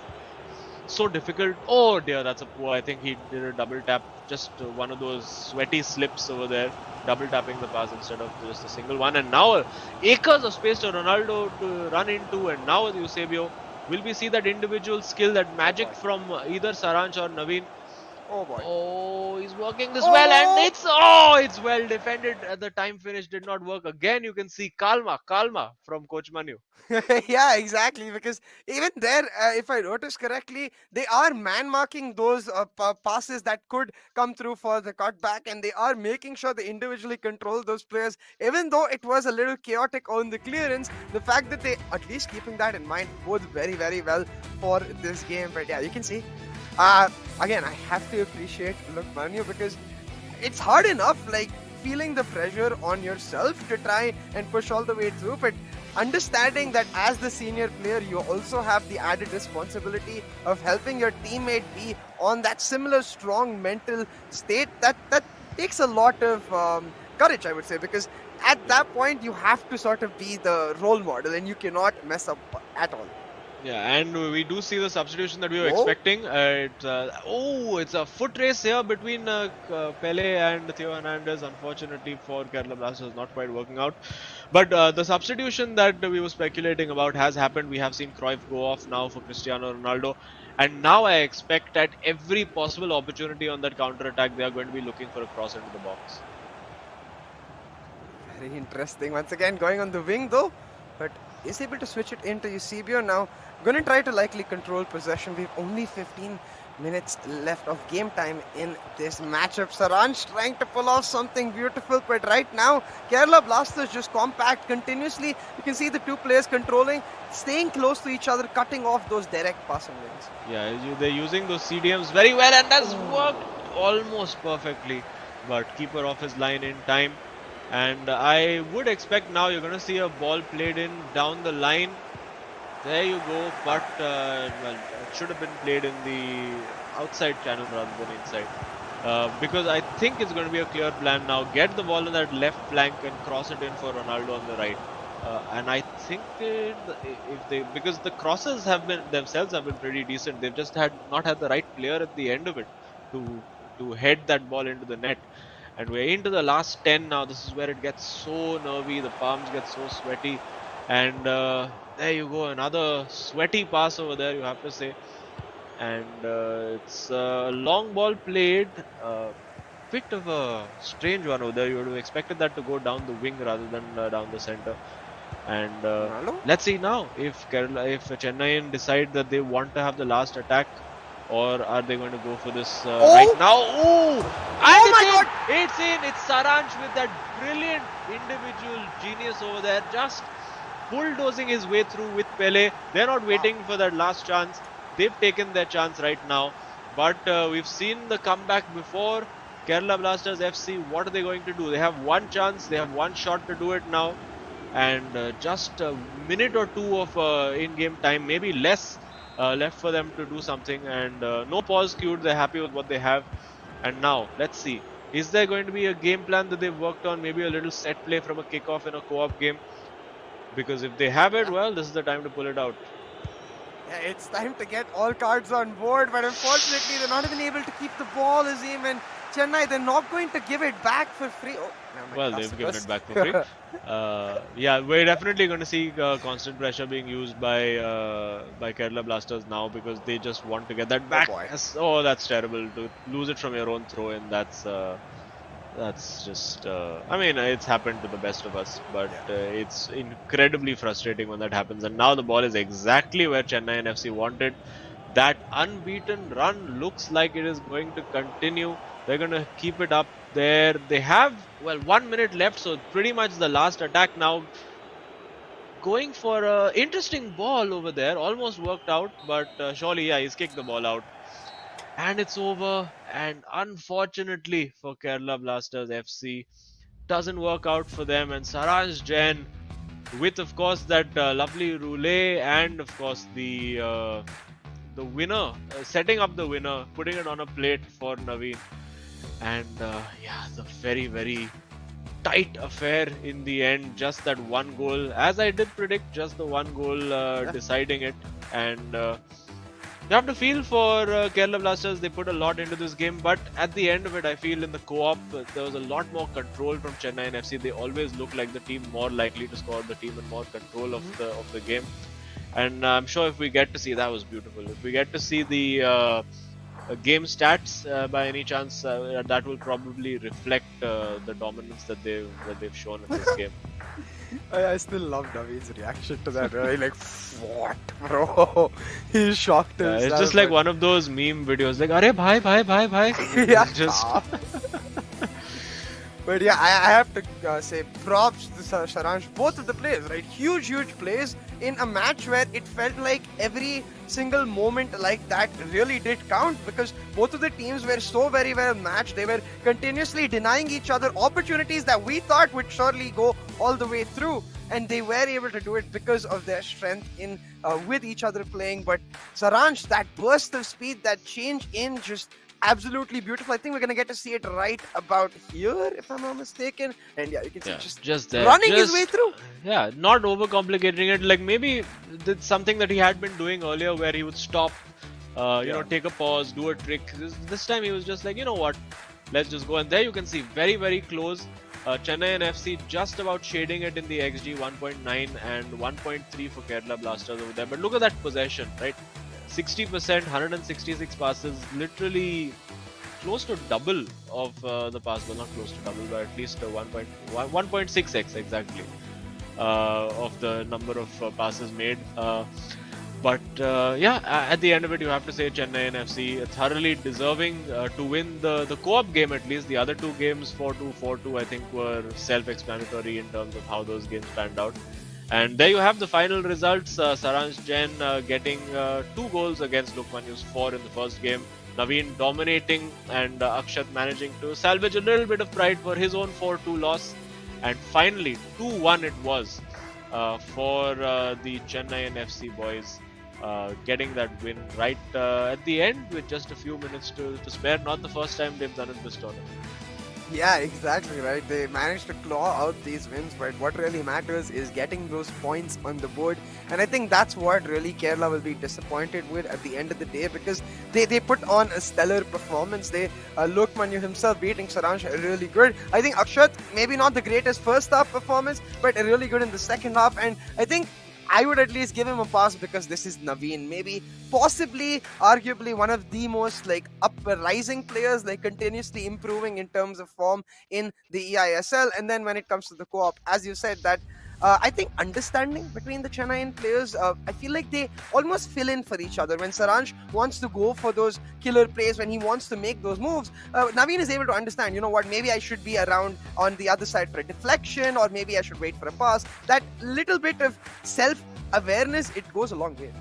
So difficult. Oh dear, that's a poor. I think he did a double tap. Just one of those sweaty slips over there. Double tapping the pass instead of just a single one. And now acres of space to Ronaldo to run into. And now with Eusebio, will we see that individual skill, that magic from either Saranj or Naveen? Oh boy. Oh, he's working this well, and it's well defended. The time finish did not work. Again, you can see Kalma from Coach Manu. Yeah, exactly. Because even there, if I notice correctly, they are man marking those passes that could come through for the cutback, and they are making sure they individually control those players. Even though it was a little chaotic on the clearance, the fact that they at least keeping that in mind bodes very, very well for this game. But yeah, you can see. Again, I have to appreciate Manu because it's hard enough, like feeling the pressure on yourself to try and push all the way through, but understanding that as the senior player, you also have the added responsibility of helping your teammate be on that similar strong mental state. That takes a lot of courage, I would say, because at that point you have to sort of be the role model and you cannot mess up at all. Yeah, and we do see the substitution that we were expecting. It's a foot race here between Pele and Theo Hernandez. Unfortunately for Kerala Blasters, not quite working out. But the substitution that we were speculating about has happened. We have seen Cruyff go off now for Cristiano Ronaldo. And now I expect at every possible opportunity on that counter attack, they are going to be looking for a cross into the box. Very interesting. Once again, going on the wing though, but is able to switch it into Eusebio now. Going to try to likely control possession. We've only 15 minutes left of game time in this matchup. Saransh trying to pull off something beautiful, but right now Kerala Blasters just compact continuously. You can see the two players controlling, staying close to each other, cutting off those direct passing lanes. Yeah, they're using those CDMs very well, and that's worked almost perfectly. But keeper off his line in time. And I would expect now you're going to see a ball played in down the line. There you go, but well, it should have been played in the outside channel rather than inside. Because I think it's going to be a clear plan now. Get the ball on that left flank and cross it in for Ronaldo on the right. And I think because the crosses have been pretty decent. They've just not had the right player at the end of it to head that ball into the net. And we're into the last 10 now. This is where it gets so nervy. The palms get so sweaty. And there you go. Another sweaty pass over there, you have to say. And it's a long ball played. Bit of a strange one over there. You would have expected that to go down the wing rather than down the center. And let's see now if Chennai decide that they want to have the last attack. Or are they going to go for this right now? Oh my God! It's in! It's Saransh with that brilliant individual genius over there, just bulldozing his way through with Pele. They're not waiting for that last chance. They've taken their chance right now. But we've seen the comeback before. Kerala Blasters FC, what are they going to do? They have one chance. They have one shot to do it now. And just a minute or two of in-game time, maybe less. Left for them to do something, and no pause queued. They're happy with what they have. And now let's see, is there going to be a game plan that they've worked on, maybe a little set play from a kickoff in a co-op game? Because if they have it, well, this is the time to pull it out. Yeah, it's time to get all cards on board, but unfortunately they're not even able to keep the ball, Azim, and Chennai, they're not going to give it back for free. Well, they've given it back for free. Yeah, we're definitely going to see constant pressure being used by Kerala Blasters now, because they just want to get that back. Oh, that's terrible to lose it from your own throw-in. That's just. I mean, it's happened to the best of us, but it's incredibly frustrating when that happens. And now the ball is exactly where Chennai and FC wanted. That unbeaten run looks like it is going to continue. They're going to keep it up there. They have, 1 minute left, so pretty much the last attack now. Going for an interesting ball over there. Almost worked out, but surely, yeah, he's kicked the ball out. And it's over. And unfortunately for Kerala Blasters FC, doesn't work out for them. And Saransh Jain, with of course that lovely roulette, and of course the winner, setting up the winner, putting it on a plate for Naveen. And yeah, the very, very tight affair in the end. Just that one goal, as I did predict, just the one goal deciding it. And you have to feel for Kerala Blasters. They put a lot into this game, but at the end of it, I feel in the co-op there was a lot more control from Chennai and FC. They always look like the team more likely to score, the team in more control of the game. And I'm sure if we get to see, that was beautiful. If we get to see the game stats by any chance, that will probably reflect the dominance that they've shown in this game. I still love Naveen's reaction to that. Right? Like, what, bro? He's shocked. It's just like one of those meme videos, like, "Arey bhai." Yeah. Just. But yeah, I have to say props to Saransh, both of the players, right? Huge plays in a match where it felt like every single moment like that really did count, because both of the teams were so very well matched. They were continuously denying each other opportunities that we thought would surely go all the way through, and they were able to do it because of their strength in with each other playing. But Saransh, that burst of speed, that change in just absolutely beautiful. I think we're gonna get to see it right about here, if I'm not mistaken. And yeah, you can see Yeah, just there. running his way through. Yeah, not overcomplicating it. Like maybe that's something that he had been doing earlier, where he would stop, you know, take a pause, do a trick. This time he was just like, you know what, let's just go. And there you can see very, very close. Chennai and FC just about shading it in the XG 1.9 and 1.3 for Kerala Blasters over there. But look at that possession, right? 60%, 166 passes, literally close to double of the pass. Well, not close to double, but at least 1.6x exactly of the number of passes made. Yeah, at the end of it, you have to say Chennai and FC thoroughly deserving to win the co-op game at least. The other two games, 4-2, 4-2, I think were self-explanatory in terms of how those games panned out. And there you have the final results. Saransh Jain getting 2 goals against Lokmanyu's 4 in the first game. Naveen dominating and Akshat managing to salvage a little bit of pride for his own 4-2 loss. And finally, 2-1 it was for the Chennai and FC boys. Getting that win right at the end with just a few minutes to spare. Not the first time they've done it this tournament. Yeah, exactly right. They managed to claw out these wins, but what really matters is getting those points on the board. And I think that's what really Kerala will be disappointed with at the end of the day, because they put on a stellar performance. They Lokmanya himself beating Saransh really good. I think Akshat, maybe not the greatest first half performance, but really good in the second half. And I think I would at least give him a pass because this is Naveen. Maybe, possibly, arguably one of the most like up-rising players, like continuously improving in terms of form in the eISL. And then when it comes to the co-op, as you said, that I think understanding between the Chennaiyin players, I feel like they almost fill in for each other. When Saransh wants to go for those killer plays, when he wants to make those moves, Naveen is able to understand, you know what, maybe I should be around on the other side for a deflection, or maybe I should wait for a pass. That little bit of self-awareness, it goes a long way.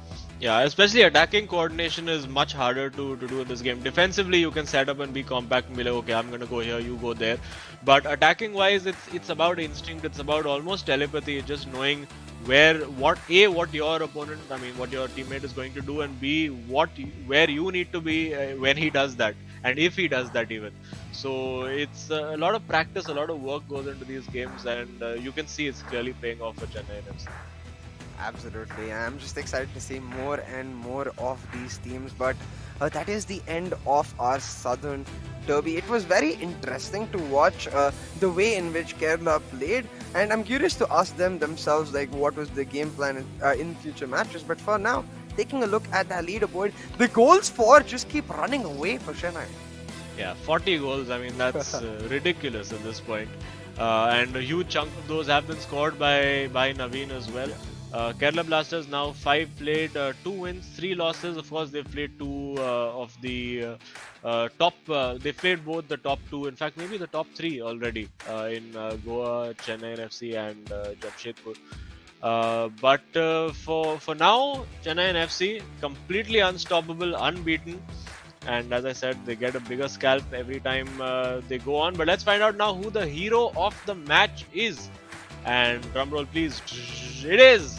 Yeah, especially attacking coordination is much harder to do in this game. Defensively, you can set up and be compact and be like, okay, I'm going to go here, you go there. But attacking wise, it's about instinct, it's about almost telepathy, just knowing what your opponent, what your teammate is going to do, and B, where you need to be when he does that, and if he does that even. So it's a lot of practice, a lot of work goes into these games, and you can see it's clearly paying off for Chennai and FC. Absolutely. I'm just excited to see more and more of these teams. But that is the end of our Southern Derby. It was very interesting to watch the way in which Kerala played. And I'm curious to ask them themselves, like, what was the game plan in future matches. But for now, taking a look at that leaderboard, the goals for just keep running away for Chennai. Yeah, 40 goals. That's ridiculous at this point. And a huge chunk of those have been scored by Naveen as well. Kerala Blasters now 5 played, 2 wins, 3 losses. Of course, they've played 2 of the top. They've played both the top 2. In fact, maybe the top 3 already in Goa, Chennai FC, and Jamshedpur. But for now, Chennai and FC completely unstoppable, unbeaten. And as I said, they get a bigger scalp every time they go on. But let's find out now who the hero of the match is. And drumroll please, it is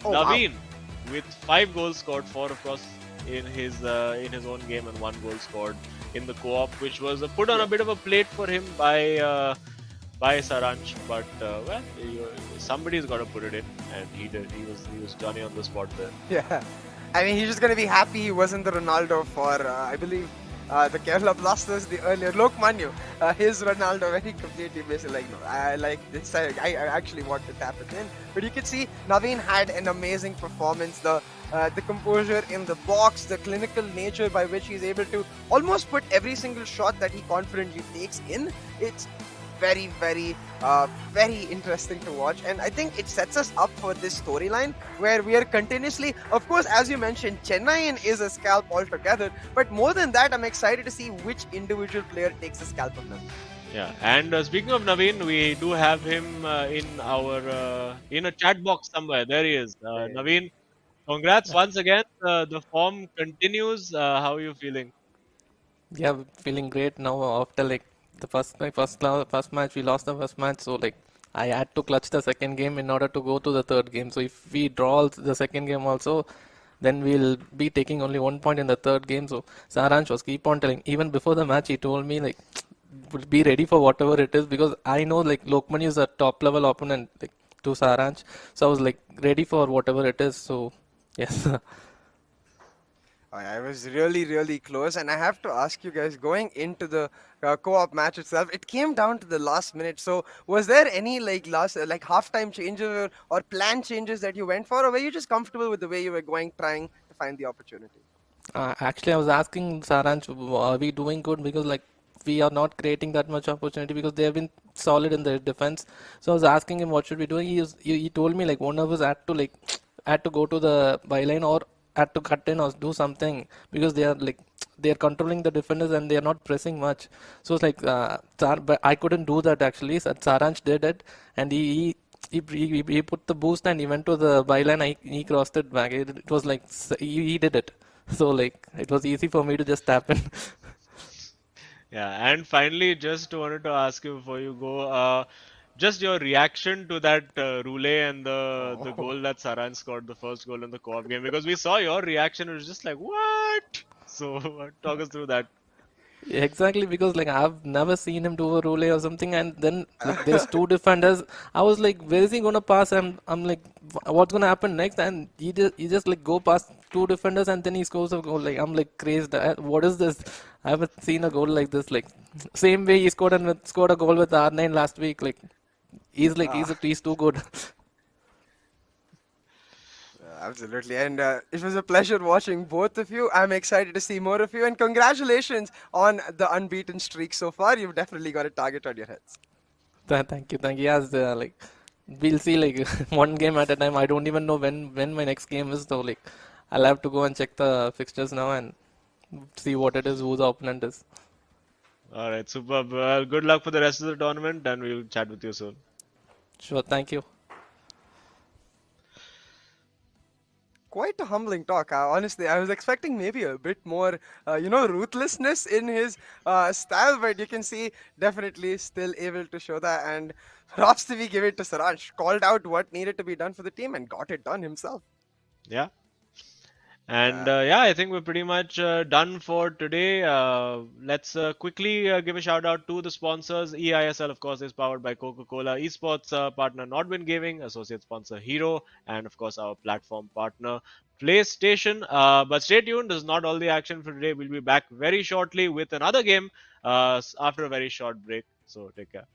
Naveen, wow, with 5 goals scored, 4 of course in his own game, and 1 goal scored in the co-op, which was put on a bit of a plate for him by Saransh, but well, somebody's got to put it in, and he did. He was Johnny on the spot there. Yeah, he's just gonna be happy he wasn't the Ronaldo for I believe the Kerala Blasters, the earlier Lokmanyu, his Ronaldo, very completely basically like, no, I like this. I actually want to tap it in. But you can see Naveen had an amazing performance. The composure in the box, the clinical nature by which he's able to almost put every single shot that he confidently takes in. It's very, very, very interesting to watch, and I think it sets us up for this storyline where we are continuously, of course, as you mentioned, Chennaiyin is a scalp altogether, but more than that, I'm excited to see which individual player takes a scalp of them. Yeah, and speaking of Naveen, we do have him in our in a chat box somewhere. There he is, Naveen. Congrats once again. The form continues. How are you feeling? Yeah, feeling great now after like the first match. We lost the first match, so like I had to clutch the second game in order to go to the third game. So if we draw the second game also, then we'll be taking only 1 point in the third game. So Saransh was keep on telling, even before the match, he told me like, be ready for whatever it is, because I know like Lokman is a top level opponent like to Saransh. So I was like ready for whatever it is. So yes. I was really close, and I have to ask you guys, going into the co-op match itself, it came down to the last minute. So, was there any like last like halftime changes or plan changes that you went for, or were you just comfortable with the way you were going, trying to find the opportunity? Actually, I was asking Saransh, are we doing good? Because like we are not creating that much opportunity because they have been solid in their defense. So I was asking him what should we do. He told me like one of us had to like had to go to the byline or had to cut in or do something because they are controlling the defenders and they are not pressing much. So it's like but I couldn't do that actually. So Saransh did it, and he put the boost and he went to the byline. He crossed it back. It was like he did it. So like it was easy for me to just tap in. Yeah, and finally, just wanted to ask you before you go, just your reaction to that roulette and the Oh. goal that Saran scored, the first goal in the co-op game, because we saw your reaction, it was just like, what? So talk us through that. Exactly, because like I've never seen him do a relay or something, and then like there's two defenders. I was like, where is he gonna pass? And I'm like, what's gonna happen next? And he just like go past two defenders and then he scores a goal. Like I'm like crazed. What is this? I haven't seen a goal like this. Like same way he scored a goal with R9 last week. Like he's like Ah. he's too good. Absolutely, and it was a pleasure watching both of you. I'm excited to see more of you, and congratulations on the unbeaten streak so far. You've definitely got a target on your heads. Thank you. Yes, like we'll see like one game at a time. I don't even know when my next game is, so like I'll have to go and check the fixtures now and see what it is, who the opponent is. All right, superb. Well, good luck for the rest of the tournament, and we'll chat with you soon. Sure, thank you. Quite a humbling talk. Honestly, I was expecting maybe a bit more, ruthlessness in his style, but you can see definitely still able to show that. And props to be given to Saransh. Called out what needed to be done for the team and got it done himself. Yeah. And Uh, yeah, I think we're pretty much done for today. Let's quickly give a shout out to the sponsors. eISL, of course, is powered by Coca-Cola. Esports partner Nodwin Gaming, associate sponsor Hero, and of course our platform partner PlayStation. But stay tuned. This is not all the action for today. We'll be back very shortly with another game after a very short break. So take care.